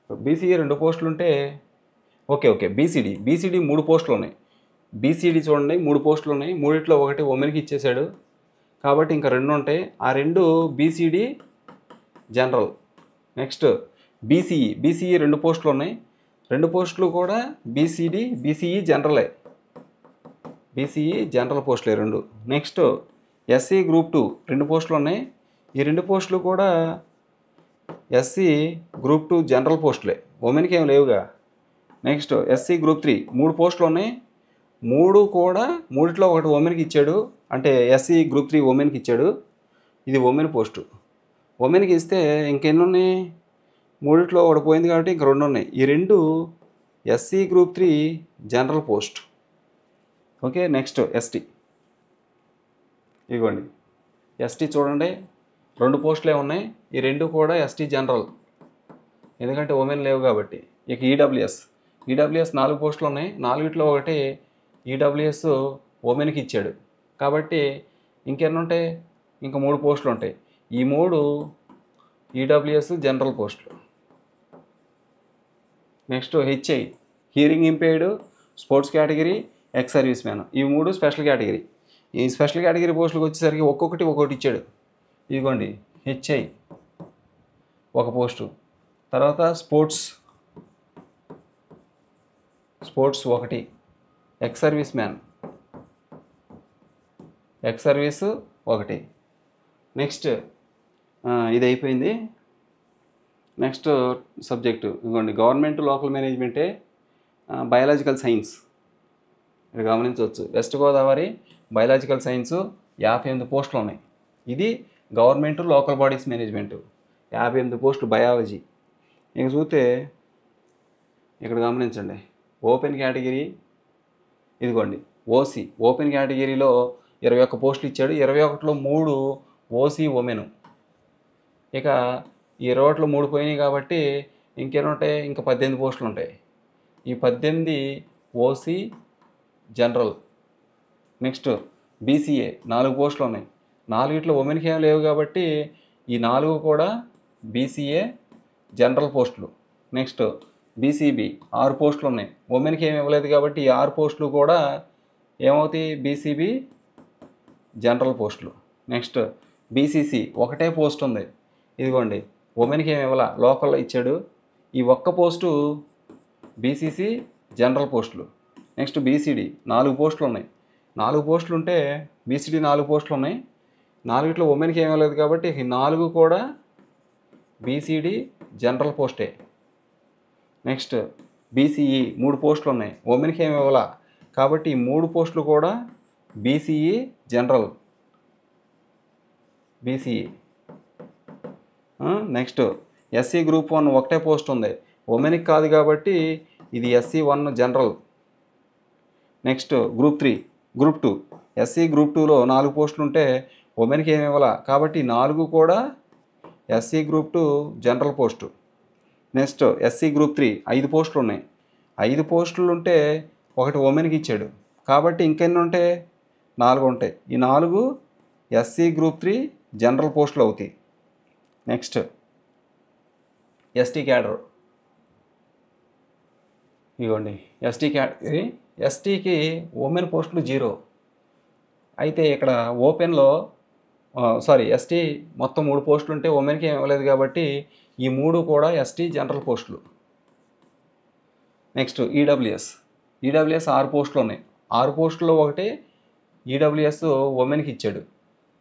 బీసీఈ 2 పోస్టులు ఉంటే ఓకే బీసీడీ 3 పోస్టులు ఉన్నాయి. బీసీడీ చూడండి, 3 పోస్టులు ఉన్నాయి. 3లో ఒకటి ఉమెన్కి ఇచ్చేసాడు కాబట్టి ఇంకా 2 ఉంటాయి. ఆ 2 బీసీడీ జనరల్. నెక్స్ట్ బీసీఈ 2 పోస్టులు ఉన్నాయి. 2 పోస్టులు కూడా బీసీఈ జనరలే. బీసీఈ జనరల్ పోస్టులే 2. నెక్స్ట్ ఎస్సీ గ్రూప్ 2 2 పోస్టులు ఉన్నాయి. ఈ 2 పోస్టులు కూడా ఎస్సీ గ్రూప్ 2 జనరల్ పోస్టులే, ఉమెన్కి ఏం లేవుగా. నెక్స్ట్ ఎస్సీ గ్రూప్ 3 3 పోస్టులు ఉన్నాయి. 3 కూడా 3లో ఒకటి ఉమెన్కి ఇచ్చాడు, అంటే ఎస్సీ గ్రూప్ 3 ఉమెన్కి ఇచ్చాడు. ఇది ఉమెన్ పోస్టు. ఉమెన్కి ఇస్తే ఇంకెన్ని ఉన్నాయి? 3లో ఒకటి పోయింది కాబట్టి ఇంక 2 ఉన్నాయి. ఈ 2 SC group 3 general post. Okay, next ST, ఇదిగోండి ఎస్టీ చూడండి, 2 పోస్టులే ఉన్నాయి. ఈ 2 కూడా ఎస్టీ జనరల్, ఎందుకంటే ఉమెన్ లేవు కాబట్టి. ఇక ఈడబ్ల్యూఎస్ 4 పోస్టులు ఉన్నాయి. 4లో ఒకటి ఈడబ్ల్యూఎస్ ఉమెన్కి ఇచ్చాడు కాబట్టి ఇంకెన్ని ఉంటాయి? ఇంకా 3 పోస్టులు ఉంటాయి. ఈ 3 ఈడబ్ల్యూఎస్ జనరల్ పోస్టులు. Next HI hearing impaired, sports category, ex service man, ఈ 3 స్పెషల్ కేటగిరీ. ఈ స్పెషల్ కేటగిరీ పోస్టులకు వచ్చేసరికి ఒక్కొక్కటి ఇచ్చాడు. ఇదిగోండి హెచ్ఐ ఒక పోస్టు, తర్వాత స్పోర్ట్స్ 1, ఎక్స్ సర్వీస్ 1. నెక్స్ట్ ఇది అయిపోయింది. నెక్స్ట్ సబ్జెక్టు ఇదిగోండి, గవర్నమెంట్ లోకల్ మేనేజ్మెంటే బయాలజికల్ సైన్స్. మీరు గమనించవచ్చు, వెస్ట్ గోదావరి బయాలజికల్ సైన్సు 58 పోస్టులు ఉన్నాయి. ఇది గవర్నమెంట్ లోకల్ బాడీస్ మేనేజ్మెంటు 58 పోస్టులు బయాలజీ. ఇక చూస్తే ఇక్కడ గమనించండి, ఓపెన్ కేటగిరీ ఇదిగోండి ఓసీ. ఓపెన్ కేటగిరీలో 21 పోస్టులు ఇచ్చాడు. 21లో 3 ఓసీ ఉమెన్. ఇక ఈ 21లో 3 పోయినాయి కాబట్టి ఇంకేముంటాయి, ఇంకా 18 పోస్టులు ఉంటాయి. ఈ 18 ఓసీ జనరల్. నెక్స్ట్ బీసీఏ 4 పోస్టులు ఉన్నాయి. 4 ఉమెన్కి ఏం లేవు కాబట్టి ఈ 4 కూడా బీసీఏ జనరల్ పోస్టులు. నెక్స్ట్ బీసీబీ 6 పోస్టులు ఉన్నాయి. ఉమెన్కి ఏమి ఇవ్వలేదు కాబట్టి ఈ 6 పోస్టులు కూడా ఏమవుతాయి, బీసీబీ జనరల్ పోస్టులు. నెక్స్ట్ బీసీసీ ఒకటే పోస్ట్ ఉంది. ఇదిగోండి, ఉమెన్కి ఏమి ఇవ్వాల, లోకల్లో ఇచ్చాడు. ఈ ఒక్క పోస్టు బీసీసీ జనరల్ పోస్టులు. నెక్స్ట్ బీసీడీ 4 పోస్టులు ఉన్నాయి. 4 పోస్టులు ఉంటే బీసీడీ 4 పోస్టులు ఉన్నాయి. 4 ఉమెన్కి ఏమీ లేదు కాబట్టి ఈ 4 కూడా బీసీడీ జనరల్ పోస్టే. నెక్స్ట్ బీసీఈ 3 పోస్టులు ఉన్నాయి. ఉమెన్కి ఏమి ఇవ్వాల కాబట్టి ఈ 3 పోస్టులు కూడా BCE general. BCE. Next SC group 1 ఒకటే పోస్ట్ ఉంది. ఉమెన్కి కాదు కాబట్టి ఇది SC1 general. Next group 3 group 2 SC group 2లో 4 పోస్టులు ఉంటే ఉమెన్కి ఏమి ఇవ్వాల కాబట్టి 4 కూడా SC group 2 general post. Next SC group 3 5 పోస్టులు ఉన్నాయి. 5 పోస్టులు ఉంటే ఒకటి ఉమెన్కి ఇచ్చాడు కాబట్టి ఇంకెన్ని ఉంటాయి, 4 ఉంటాయి. ఈ 4 ఎస్సీ గ్రూప్ 3 జనరల్ పోస్టులు అవుతాయి. Next ST cadre. ఇదిగోండి ఎస్టీ కేటగిరీ. ఎస్టీకి ఉమెన్ పోస్టులు 0. అయితే ఇక్కడ ఓపెన్లో ఎస్టీ మొత్తం 3 పోస్టులు ఉంటే ఉమెన్కి ఏమి ఇవ్వలేదు కాబట్టి ఈ 3 కూడా ఎస్టీ జనరల్ పోస్టులు. Next EWS. 6 పోస్టులు ఉన్నాయి. 6 పోస్టుల్లో ఒకటి ఈడబ్ల్యూఎస్ ఉమెన్కి ఇచ్చాడు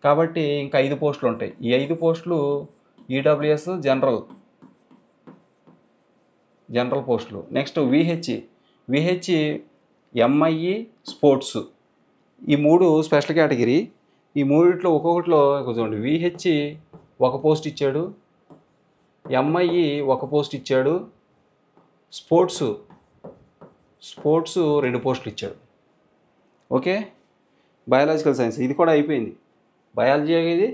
కాబట్టి ఇంకా 5 పోస్టులు ఉంటాయి. ఈ 5 పోస్టులు ఈడబ్ల్యూఎస్ జనరల్ పోస్టులు. Next VH MIE sports. ఈ 3 స్పెషల్ కేటగిరీ. ఈ 3 ఒక్కొక్కటిలో చూడండి, విహెచ్ 1 పోస్ట్ ఇచ్చాడు, ఎంఐఈ 1 పోస్ట్ ఇచ్చాడు, స్పోర్ట్స్ 2 పోస్టులు ఇచ్చాడు. ఓకే, బయాలజికల్ సైన్స్ ఇది కూడా అయిపోయింది. బయాలజీ ఇది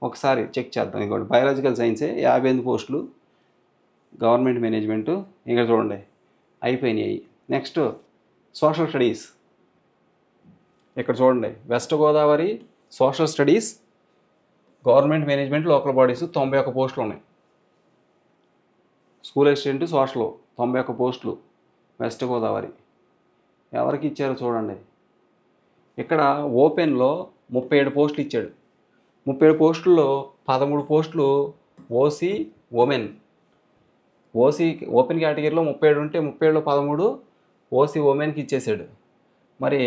ఒకసారి చెక్ చేద్దాం. ఇంకోటి బయాలజికల్ సైన్సే 58 పోస్టులు గవర్నమెంట్ మేనేజ్మెంటు. ఇంకా చూడండి అయిపోయినాయి. Next social studies. ఇక్కడ చూడండి, west Godavari social studies government management local bodies 91 పోస్టులు ఉన్నాయి. స్కూల్ అసిస్టెంట్ సోషల్ 91 పోస్టులు వెస్ట్ గోదావరి. ఎవరికి ఇచ్చారో చూడండి. ఇక్కడ ఓపెన్లో 37 పోస్టులు ఇచ్చాడు. 37 పోస్టుల్లో 13 పోస్టులు ఓసీ ఉమెన్. ఓసీ ఓపెన్ కేటగిరీలో 37 ఉంటే 37లో 13 ఓసీ ఉమెన్కి ఇచ్చేసాడు. మరి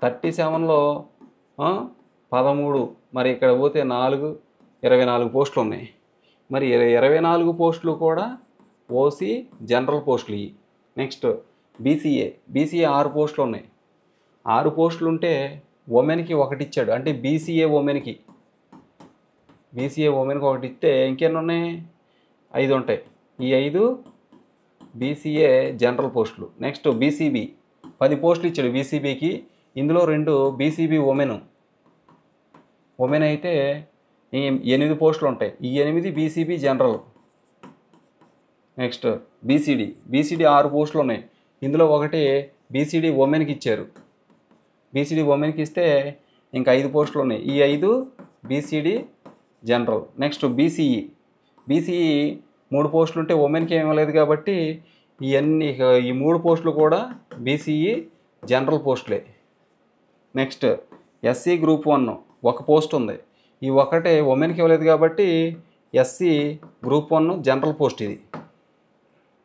37లో 13, మరి ఇక్కడ పోతే 24 పోస్టులు ఉన్నాయి. మరి 24 పోస్టులు కూడా ఓసీ జనరల్ పోస్టులు ఇవి. నెక్స్ట్ బీసీఏ 6 పోస్టులు ఉన్నాయి. 6 పోస్టులు ఉంటే ఉమెన్కి 1 ఇచ్చాడు, అంటే బీసీఏ ఉమెన్కి ఒకటి ఇస్తే ఇంకెన్ని ఉన్నాయి, 5 ఉంటాయి. ఈ 5 బీసీఏ జనరల్ పోస్టులు. నెక్స్ట్ బీసీబీ 10 పోస్టులు ఇచ్చాడు బీసీబీకి. ఇందులో 2 బీసీబీ ఉమెన్ అయితే 8 పోస్టులు ఉంటాయి. ఈ 8 బీసీబీ జనరల్. నెక్స్ట్ బీసీడీ 6 పోస్టులు ఉన్నాయి. ఇందులో 1 బీసీడీ ఉమెన్కి ఇచ్చారు. బీసీడీ ఉమెన్కి ఇస్తే ఇంకా 5 పోస్టులు ఉన్నాయి. ఈ 5 బీసీడీ జనరల్. నెక్స్ట్ బీసీఈ 3 పోస్టులు ఉంటే ఉమెన్కి ఏమీ లేదు కాబట్టి ఈ 3 పోస్టులు కూడా బీసీఈ జనరల్ పోస్టులే. నెక్స్ట్ ఎస్సీ గ్రూప్ 1 1 పోస్ట్ ఉంది. ఈ 1 ఉమెన్కి ఇవ్వలేదు కాబట్టి ఎస్సీ గ్రూప్ 1 జనరల్ పోస్ట్ ఇది.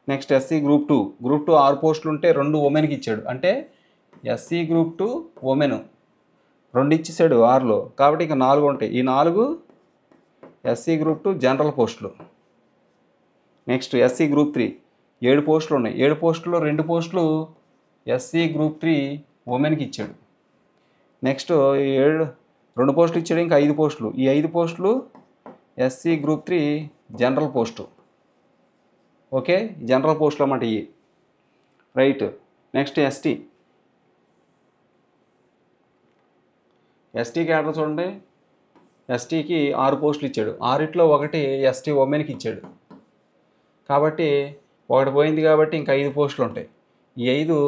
నెక్స్ట్ ఎస్సీ గ్రూప్ 2 6 పోస్టులు ఉంటే 2 ఉమెన్కి ఇచ్చాడు, అంటే ఎస్సీ గ్రూప్ 2 ఉమెన్ 2 ఇచ్చేసాడు 6లో కాబట్టి ఇంకా 4 ఉంటాయి. ఈ 4 ఎస్సీ గ్రూప్ 2 జనరల్ పోస్టులు. నెక్స్ట్ ఎస్సీ గ్రూప్ 3 7 పోస్టులు ఉన్నాయి. 7 పోస్టుల్లో 2 పోస్టులు ఎస్సీ గ్రూప్ 3 ఉమెన్కి ఇచ్చాడు. నెక్స్ట్ 2 పోస్టులు ఇచ్చాడు, ఇంకా 5 పోస్టులు. ఈ 5 పోస్టులు SC group 3 general post. Okay, general పోస్టులు అన్నమాట ఇవి. రైట్. నెక్స్ట్ ఎస్టీ క్యాడర్ చూడండి. ఎస్టీకి 6 పోస్టులు ఇచ్చాడు. 6లో 1 ఎస్టీ ఉమెన్కి ఇచ్చాడు. కాబట్టి 1 పోయింది కాబట్టి ఇంకా 5 పోస్టులు ఉంటాయి. ఈ 5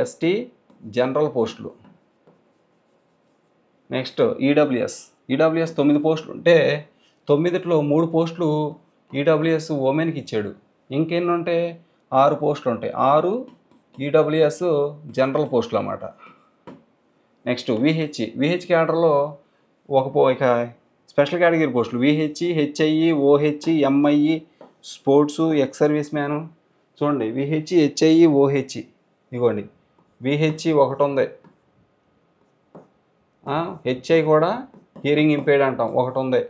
ఎస్టీ జనరల్ పోస్టులు. నెక్స్ట్ ఈడబ్ల్యూఎస్ 9 పోస్టులు ఉంటే 9లో 3 పోస్టులు ఈడబ్ల్యూఎస్ ఉమెన్కి ఇచ్చాడు. ఇంకెన్ని ఉంటాయి? 6 పోస్టులు ఉంటాయి. 6 ఈడబ్ల్యూఎస్ జనరల్ పోస్టులు అన్నమాట. నెక్స్ట్ విహెచ్ క్యాడర్లో ఇక స్పెషల్ కేటగిరీ పోస్టులు HI, OH, MI, sports, ex service man. చూడండి, హెచ్ఐ, ఓహెచ్. ఇదిగోండి, ఒకటి ఉంది. హెచ్ఐ కూడా హియరింగ్ ఇంపేర్డ్ అంటాం, ఒకటి ఉంది.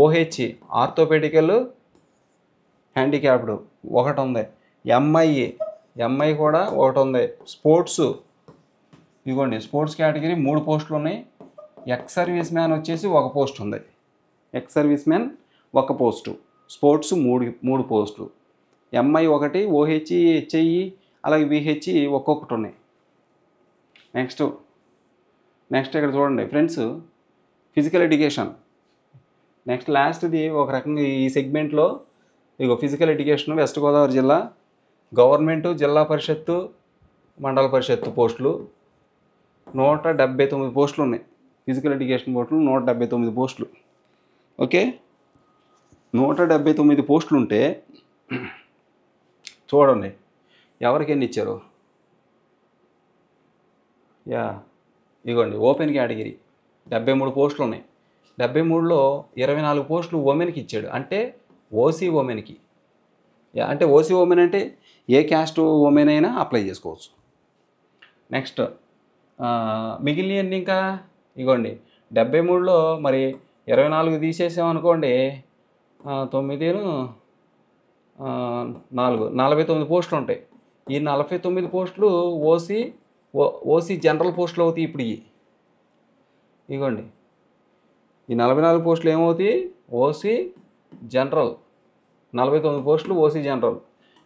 ఓహెచ్ ఆర్థోపెడికల్ హ్యాండిక్యాప్డ్ ఒకటి ఉంది. ఎంఐ కూడా ఒకటి ఉంది. స్పోర్ట్స్, ఇదిగోండి స్పోర్ట్స్ కేటగిరీ 3 పోస్టులు ఉన్నాయి. ఎక్స్ సర్వీస్ మ్యాన్ వచ్చేసి 1 పోస్ట్ ఉంది. X service man 1 post. Sports 3 పోస్టులు. ఎంఐ 1, ఓహెచ్, హెచ్ఐ, అలాగే విహెచ్ ఒక్కొక్కటి ఉన్నాయి. నెక్స్ట్ ఇక్కడ చూడండి ఫ్రెండ్స్, ఫిజికల్ ఎడ్యుకేషన్. నెక్స్ట్ లాస్ట్ది ఒక రకంగా ఈ సెగ్మెంట్లో ఇగో ఫిజికల్ ఎడ్యుకేషన్ వెస్ట్ గోదావరి జిల్లా గవర్నమెంటు, జిల్లా పరిషత్తు, మండల పరిషత్తు పోస్టులు 179 పోస్టులు ఉన్నాయి. ఫిజికల్ ఎడ్యుకేషన్ పోస్టులు 179 పోస్టులు. ఓకే, 179 పోస్టులు ఉంటే చూడండి ఎవరికి ఎన్ని ఇచ్చారు. ఇదిగోండి ఓపెన్ కేటగిరీ 73 పోస్టులు ఉన్నాయి. 73లో 24 పోస్టులు ఉమెన్కి ఇచ్చాడు. అంటే ఓసీ ఉమెన్కి. అంటే ఓసీ ఉమెన్ అంటే ఏ క్యాస్ట్ ఉమెన్ అయినా అప్లై చేసుకోవచ్చు. నెక్స్ట్ మిగిలినవన్నీ ఇంకా ఇగోండి 73లో మరి 24 తీసేసామనుకోండి, 9 4 49 పోస్టులు ఉంటాయి. ఈ 49 పోస్టులు ఓసీ జనరల్ పోస్టులు అవుతాయి. ఇప్పుడు ఇగోండి ఈ 44 పోస్టులు ఏమవుతాయి? OC general. 49 పోస్టులు ఓసీ జనరల్.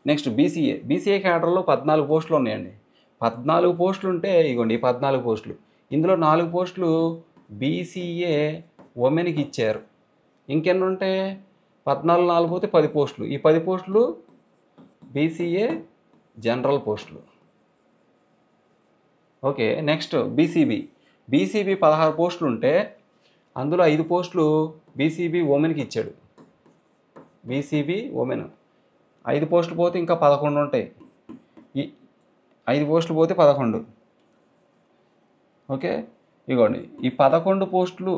నెక్స్ట్ బీసీఏ క్యాడర్లో 14 పోస్టులు ఉన్నాయండి. 14 పోస్టులు ఉంటే ఇగోండి ఈ 14 పోస్టులు. ఇందులో 4 పోస్టులు బీసీఏ ఉమెన్కి ఇచ్చారు. ఇంకెన్ని ఉంటాయి? 14 4 పోతే 10 పోస్టులు. ఈ 10 పోస్టులు బీసీఏ జనరల్ పోస్టులు. ఓకే, నెక్స్ట్ బీసీబీ 16 పోస్టులు ఉంటే అందులో 5 పోస్టులు బీసీబీ ఉమెన్కి ఇచ్చాడు. బీసీబీ ఉమెన్ 5 పోస్టులు పోతే ఇంకా 11 ఉంటాయి. ఈ 5 పోస్టులు పోతే 11. ఓకే, ఇగోండి ఈ 11 పోస్టులు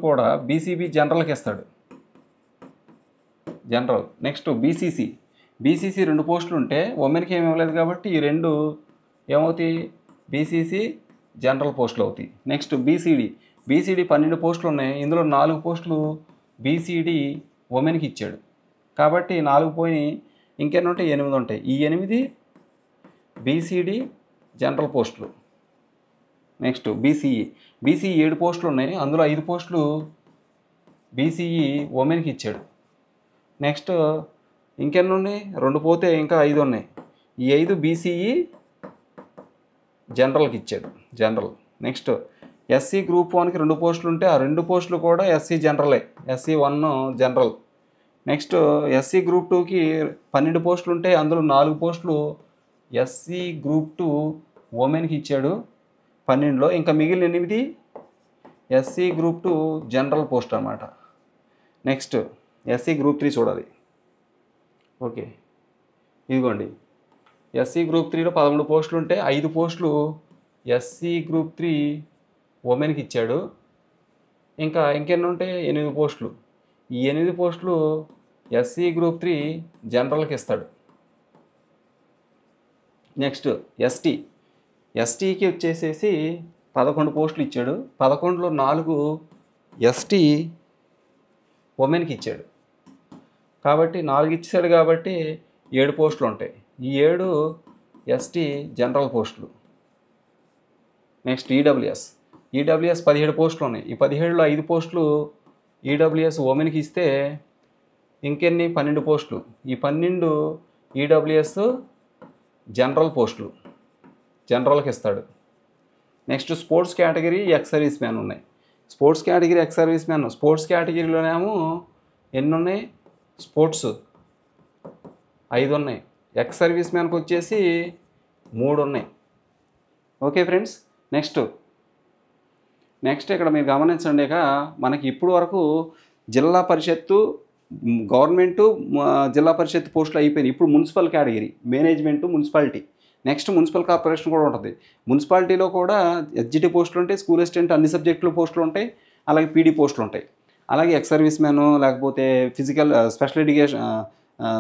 కూడా బీసీబీ జనరల్కి ఇస్తాడు. జనరల్. నెక్స్ట్ బీసీసీ 2 పోస్టులు ఉంటే ఉమెన్కి ఏమి ఇవ్వలేదు కాబట్టి ఈ 2 ఏమవుతాయి? బీసీసీ జనరల్ పోస్టులు అవుతాయి. నెక్స్ట్ బీసీడీ 12 పోస్టులు ఉన్నాయి. ఇందులో 4 పోస్టులు బీసీడీ ఉమెన్కి ఇచ్చాడు కాబట్టి 4 పోయి ఇంకెన్ని ఉంటాయి? 8 ఉంటాయి. ఈ 8 బీసీడీ జనరల్ పోస్టులు. నెక్స్ట్ బీసీఈ 7 పోస్టులు ఉన్నాయి. అందులో 5 పోస్టులు బీసీఈ ఉమెన్కి ఇచ్చాడు. నెక్స్ట్ ఇంకెన్ని ఉన్నాయి? 2 పోతే ఇంకా 5 ఉన్నాయి. ఈ 5 బీసీఈ జనరల్కి ఇచ్చాడు. జనరల్. నెక్స్ట్ ఎస్సీ గ్రూప్ 1కి 2 పోస్టులు ఉంటే ఆ 2 పోస్టులు కూడా ఎస్సీ జనరలే. SC 1 general. Next SC group 2కి 12 పోస్టులు ఉంటే అందులో 4 పోస్టులు ఎస్సీ గ్రూప్ 2 ఉమెన్కి ఇచ్చాడు 12లో. ఇంకా మిగిలిన 8 ఎస్సీ గ్రూప్ 2 జనరల్ పోస్ట్ అన్నమాట. నెక్స్ట్ ఎస్సీ గ్రూప్ 3 చూడాలి. ఓకే, ఇదిగోండి ఎస్సీ గ్రూప్ 3లో 13 పోస్టులు ఉంటే 5 పోస్టులు ఎస్సీ గ్రూప్ 3 ఉమెన్కి ఇచ్చాడు. ఇంకెన్ని ఉంటాయి? 8 పోస్టులు. ఈ 8 పోస్టులు ఎస్సీ గ్రూప్ 3 జనరల్కి ఇస్తాడు. నెక్స్ట్ ఎస్టీకి వచ్చేసేసి 11 పోస్టులు ఇచ్చాడు. 11లో 4 ఎస్టీ ఉమెన్కి ఇచ్చాడు. కాబట్టి 4 ఇచ్చాడు కాబట్టి 7 పోస్టులు ఉంటాయి. ఈ 7 ఎస్టీ జనరల్ పోస్టులు. నెక్స్ట్ ఈడబ్ల్యూఎస్ 17 పోస్టులు ఉన్నాయి. ఈ 17లో 5 పోస్టులు ఈడబ్ల్యూఎస్ ఉమెన్కి ఇస్తే ఇంకెన్ని 12 పోస్టులు. ఈ 12 ఈడబ్ల్యూఎస్ జనరల్ పోస్టులు, జనరల్కి ఇస్తాడు. Next sports category, ex service man ఉన్నాయి. Sports category, ex service man. Sports కేటగిరీలోనేమో ఎన్ని ఉన్నాయి? స్పోర్ట్స్ 5 ఉన్నాయి. ఎక్స్ సర్వీస్ మ్యాన్కి వచ్చేసి 3 ఉన్నాయి. Okay friends. నెక్స్ట్ ఇక్కడ మీరు గమనించండి. ఇక మనకి ఇప్పుడు వరకు జిల్లా పరిషత్తు, గవర్నమెంటు, జిల్లా పరిషత్ పోస్టులు అయిపోయినాయి. ఇప్పుడు municipal category, management, municipality. Next municipal corporation కూడా ఉంటుంది. మున్సిపాలిటీలో కూడా ఎస్జిటి పోస్టులు ఉంటాయి, స్కూల్ అసిస్టెంట్ అన్ని సబ్జెక్టులు పోస్టులు ఉంటాయి, అలాగే పీడీ పోస్టులు ఉంటాయి. అలాగే ఎక్స్ సర్వీస్ మ్యాను, లేకపోతే ఫిజికల్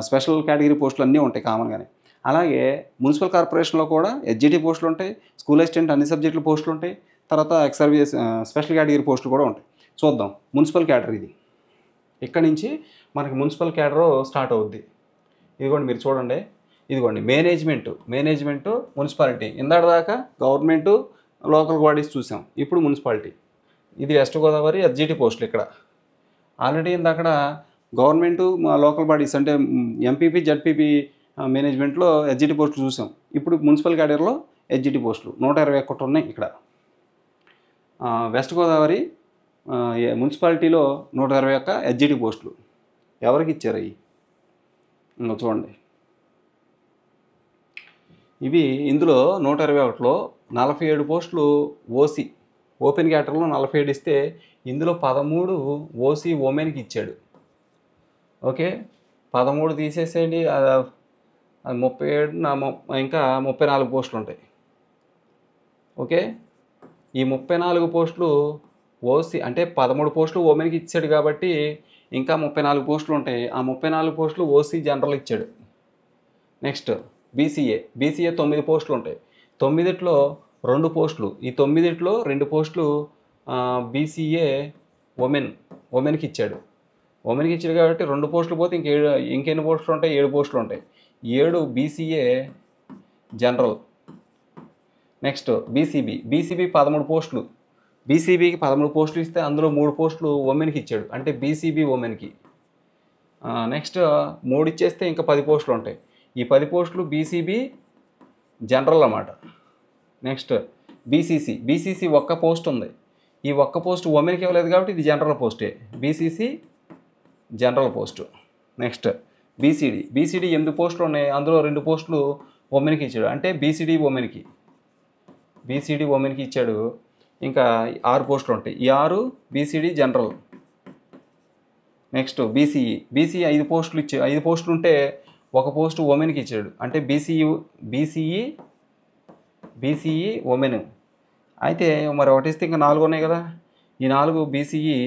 స్పెషల్ కేటగిరీ పోస్టులు అన్నీ ఉంటాయి కామన్గానే. అలాగే మున్సిపల్ కార్పొరేషన్లో కూడా ఎస్జిటి పోస్టులు ఉంటాయి, స్కూల్ అసిస్టెంట్ అన్ని సబ్జెక్టులు పోస్టులు ఉంటాయి, తర్వాత ఎక్స్ సర్వీస్ స్పెషల్ కేటగిరీ పోస్టులు కూడా ఉంటాయి. చూద్దాం మున్సిపల్ క్యాడర్. ఇది ఇక్కడ నుంచి మనకి మున్సిపల్ క్యాడర్ స్టార్ట్ అవుద్ది. ఇదిగోండి మీరు చూడండి. ఇదిగోండి మేనేజ్మెంటు మున్సిపాలిటీ. ఇందాక దాకా గవర్నమెంటు, లోకల్ బాడీస్ చూసాం. ఇప్పుడు మున్సిపాలిటీ. ఇది వెస్ట్ గోదావరి ఎస్జిటి పోస్టులు. ఇక్కడ ఆల్రెడీ ఇందాక గవర్నమెంటు, లోకల్ బాడీస్ అంటే ఎంపీపీ, జడ్పీపీ మేనేజ్మెంట్లో ఎస్జిటి పోస్టులు చూసాం. ఇప్పుడు మున్సిపల్ క్యాడర్లో ఎస్జిటి పోస్టులు 121 ఉన్నాయి. ఇక్కడ వెస్ట్ గోదావరి మున్సిపాలిటీలో 121 ఎస్జిటి పోస్టులు. ఎవరికి ఇచ్చారు అవి? చూడండి. ఇవి ఇందులో 121లో 47 పోస్టులు ఓసీ, ఓపెన్ క్యాటర్లో 47 ఇస్తే ఇందులో 13 ఓసీ ఉమెన్కి ఇచ్చాడు. ఓకే, 13 తీసేసేయండి. అది 37, ఇంకా 34 పోస్టులు ఉంటాయి. ఓకే, ఈ 34 పోస్టులు ఓసీ అంటే 13 పోస్టులు ఉమెన్కి ఇచ్చాడు కాబట్టి ఇంకా 34 పోస్టులు ఉంటాయి. ఆ 34 పోస్టులు ఓసీ జనరల్ ఇచ్చాడు. నెక్స్ట్ బీసీఏ 9 పోస్టులు ఉంటాయి. 9లో 2 పోస్టులు. ఈ 9లో 2 పోస్టులు బీసీఏ ఉమెన్కి ఇచ్చాడు. ఉమెన్కి ఇచ్చాడు కాబట్టి 2 పోస్టులు పోతే ఇంకెన్ని పోస్టులు ఉంటాయి? 7 పోస్టులు ఉంటాయి. 7 బీసీఏ జనరల్. నెక్స్ట్ బీసీబీ 13 పోస్టులు. బీసీబీకి 13 పోస్టులు ఇస్తే అందులో 3 పోస్టులు ఉమెన్కి ఇచ్చాడు, అంటే బీసీబీ ఉమెన్కి. నెక్స్ట్ 3 ఇచ్చేస్తే ఇంకా 10 పోస్టులు ఉంటాయి. ఈ 10 పోస్టులు బీసీబీ జనరల్ అన్నమాట. నెక్స్ట్ బీసీసీ ఒక్క పోస్ట్ ఉంది. ఈ ఒక్క పోస్ట్ ఉమెన్కి ఇవ్వలేదు కాబట్టి ఇది జనరల్ పోస్టే, BCC general post. Next BCD 8 పోస్టులు ఉన్నాయి. అందులో 2 పోస్టులు ఉమెన్కి ఇచ్చాడు, అంటే బీసీడీ ఉమెన్కి ఇచ్చాడు. ఇంకా 6 పోస్టులు ఉంటాయి. ఈ 6 బీసీడీ జనరల్. నెక్స్ట్ బీసీఈ 5 పోస్టులు 5 పోస్టులు ఉంటే 1 పోస్టు ఉమెన్కి ఇచ్చాడు, అంటే బీసీఈ ఉమెన్. అయితే మరి ఒకటి ఇస్తే ఇంకా 4 ఉన్నాయి కదా. ఈ 4 BCE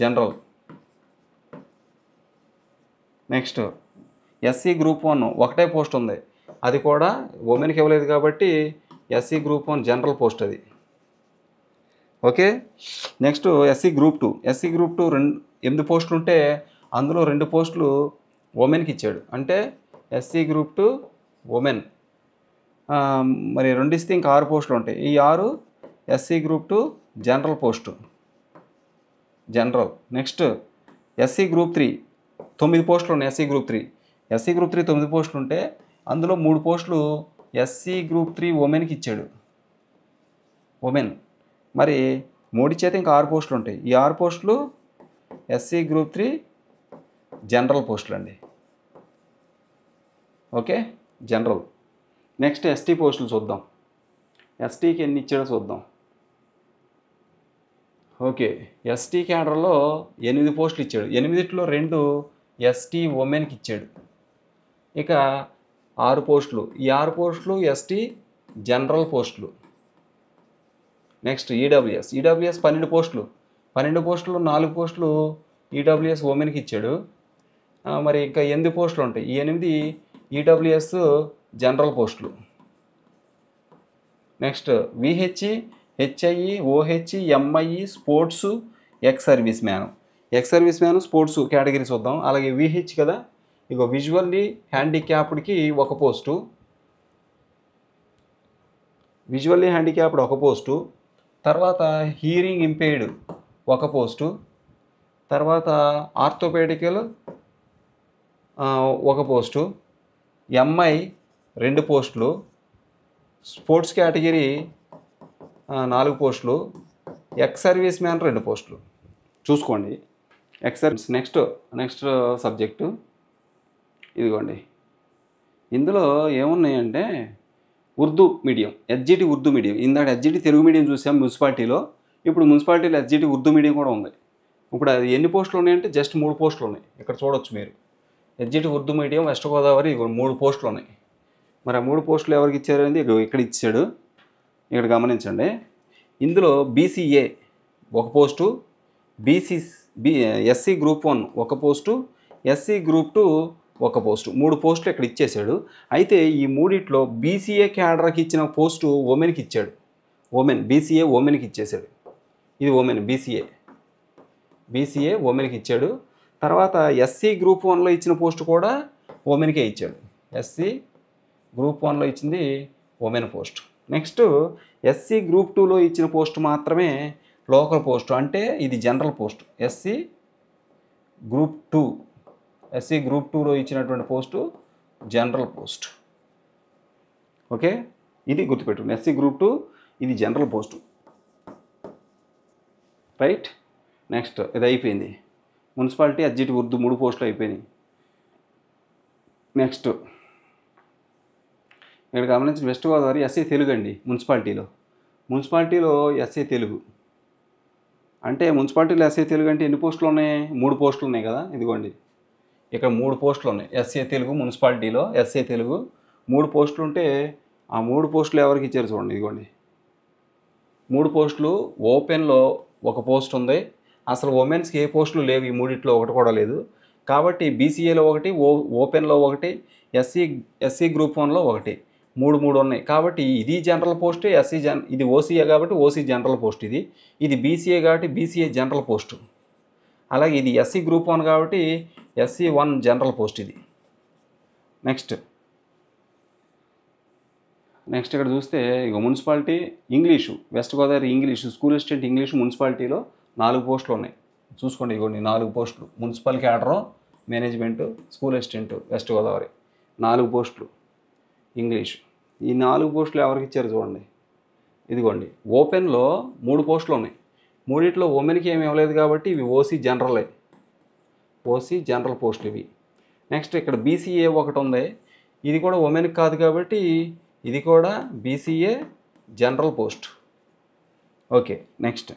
general. Next SC group 1 ఒకటే పోస్ట్ ఉంది, అది కూడా ఉమెన్కి ఇవ్వలేదు కాబట్టి ఎస్సీ గ్రూప్ 1 జనరల్ పోస్ట్ అది. ఓకే, నెక్స్ట్ ఎస్సీ గ్రూప్ 2 8 పోస్టులు ఉంటే అందులో 2 పోస్టులు ఉమెన్కి ఇచ్చాడు, అంటే ఎస్సీ గ్రూప్ 2 ఉమెన్. మరి 2 ఇస్తే ఇంకా 6 పోస్టులు ఉంటాయి. ఈ 6 SC group 2 general post, general. Next SC group 3 9 పోస్టులు ఉన్నాయి. ఎస్సీ గ్రూప్ 3 9 పోస్టులు ఉంటే అందులో 3 పోస్టులు ఎస్సీ గ్రూప్ 3 ఉమెన్కి ఇచ్చాడు, ఉమెన్. మరి 3 ఇచ్చేతే ఇంకా 6 పోస్టులు ఉంటాయి. ఈ 6 పోస్టులు ఎస్సీ గ్రూప్ 3 జనరల్ పోస్టులు అండి. Okay, general. నెక్స్ట్ ఎస్టీ పోస్టులు చూద్దాం. ఎస్టీకి ఎన్ని ఇచ్చాడో చూద్దాం. ఓకే, ఎస్టీ క్యాడర్లో 8 పోస్టులు ఇచ్చాడు. 8లో 2 ఎస్టీ ఉమెన్కి ఇచ్చాడు. ఇక 6 పోస్టులు. ఈ 6 పోస్టులు ఎస్టీ జనరల్ పోస్టులు. నెక్స్ట్ ఈడబ్ల్యూఎస్ 12 పోస్టులు. 12 పోస్టులు 4 పోస్టులు ఈడబ్ల్యూఎస్ ఉమెన్కి ఇచ్చాడు. మరి ఇంకా 8 పోస్టులు ఉంటాయి. ఈ 8 ఈడబ్ల్యూఎస్ జనరల్ పోస్టులు. Next VHE, HIE, OHE, MIE, sports, ex service man. Ex service man sports category చూద్దాం. అలాగే విహెచ్ కదా, ఇక విజువల్లీ హ్యాండిక్యాప్డ్కి ఒక పోస్టు, విజువల్లీ హ్యాండిక్యాప్డ్ ఒక పోస్టు, తర్వాత హీరింగ్ ఇంపేర్డ్ ఒక పోస్టు, తర్వాత ఆర్థోపెడికల్ ఒక పోస్టు, ఎంఐ 2 పోస్టులు, స్పోర్ట్స్ కేటగిరీ 4 పోస్టులు, ఎక్స్ సర్వీస్ మ్యాన్ 2 పోస్టులు. చూసుకోండి ఎక్స్ సర్వీస్. నెక్స్ట్ సబ్జెక్టు ఇదిగోండి. ఇందులో ఏమున్నాయంటే Urdu medium, SGT Urdu medium. ఇందాక ఎస్జిటి తెలుగు మీడియం చూసాం మున్సిపాలిటీలో, ఇప్పుడు మున్సిపాలిటీలో ఎస్జిటి ఉర్దూ మీడియం కూడా ఉంది. ఇప్పుడు అది ఎన్ని పోస్టులు ఉన్నాయంటే జస్ట్ 3 పోస్టులు ఉన్నాయి. ఇక్కడ చూడొచ్చు మీరు, SGT Urdu medium west Godavari 3 పోస్టులు ఉన్నాయి. మరి ఆ 3 పోస్టులు ఎవరికి ఇచ్చారు అనేది ఇక్కడ ఇచ్చాడు, ఇక్కడ గమనించండి. ఇందులో బీసీఏ ఒక పోస్టు, ఎస్సీ గ్రూప్ 1 ఒక పోస్టు, ఎస్సీ గ్రూప్ 2 ఒక పోస్టు, 3 పోస్టులు ఇక్కడ ఇచ్చేసాడు. అయితే ఈ మూడిట్లో బీసీఏ క్యాడర్కి ఇచ్చిన పోస్టు ఉమెన్కి ఇచ్చాడు. బీసీఏ ఉమెన్కి ఇచ్చేసాడు. ఇది ఉమెన్, బీసీఏ ఉమెన్కి ఇచ్చాడు. తర్వాత ఎస్సీ గ్రూప్ 1లో ఇచ్చిన పోస్టు కూడా ఉమెన్కే ఇచ్చాడు. ఎస్సీ గ్రూప్ 1లో ఇచ్చింది women post. Next SC group 2లో ఇచ్చిన పోస్టు మాత్రమే లోకల్ పోస్టు, అంటే ఇది జనరల్ పోస్టు. ఎస్సీ గ్రూప్ 2లో ఇచ్చినటువంటి పోస్టు జనరల్ పోస్ట్. ఓకే, ఇది గుర్తుపెట్టుకోండి. ఎస్సీ గ్రూప్ 2 ఇది జనరల్ పోస్టు, రైట్. నెక్స్ట్ ఇది అయిపోయింది. మున్సిపాలిటీ ఎస్జిటి ఉర్దూ 3 పోస్టులు అయిపోయినాయి. నెక్స్ట్ ఇక్కడ గమనించిన వెస్ట్ గోదావరి ఎస్సీ తెలుగు అండి. మున్సిపాలిటీలో ఎస్సీ తెలుగు అంటే, మున్సిపాలిటీలో ఎస్సీ తెలుగు అంటే ఎన్ని పోస్టులు ఉన్నాయి? 3 పోస్టులు ఉన్నాయి కదా, ఇదిగోండి ఇక్కడ 3 పోస్టులు ఉన్నాయి. ఎస్సీ తెలుగు మున్సిపాలిటీలో ఎస్సీ తెలుగు 3 పోస్టులు ఉంటే ఆ 3 పోస్టులు ఎవరికి ఇచ్చారు చూడండి, ఇదిగోండి 3 పోస్టులు. ఓపెన్లో ఒక పోస్ట్ ఉంది, అసలు ఉమెన్స్కి ఏ పోస్టులు లేవు, ఈ మూడిట్లో ఒకటి కూడా లేదు. కాబట్టి బీసీఏలో ఒకటి, ఓపెన్లో ఒకటి, ఎస్సీ గ్రూప్ 1లో ఒకటి, 3 ఉన్నాయి. కాబట్టి ఇది జనరల్ పోస్ట్, ఇది ఓసీఏ కాబట్టి ఓసీ జనరల్ పోస్ట్, ఇది బీసీఏ కాబట్టి బీసీఏ జనరల్ పోస్టు. అలాగే ఇది ఎస్సీ గ్రూప్ 1 కాబట్టి ఎస్సీ 1 జనరల్ పోస్ట్ ఇది. నెక్స్ట్ ఇక్కడ చూస్తే ఇక municipality English, west Godavari English, school assistant English మున్సిపాలిటీలో 4 పోస్టులు ఉన్నాయి. చూసుకోండి, ఇగోండి 4 పోస్టులు. Municipal cadre, management, school assistant west Godavari 4 పోస్టులు ఇంగ్లీషు. ఈ 4 పోస్టులు ఎవరికి ఇచ్చారు చూడండి, ఇదిగోండి. ఓపెన్లో 3 పోస్టులు ఉన్నాయి, మూడిట్లో ఉమెన్కి ఏమి ఇవ్వలేదు కాబట్టి ఇవి ఓసీ జనరల్ పోస్టులు ఇవి. నెక్స్ట్ ఇక్కడ బీసీఏ ఒకటి ఉంది, ఇది కూడా ఉమెన్కి కాదు కాబట్టి ఇది కూడా BCA general post. Okay, next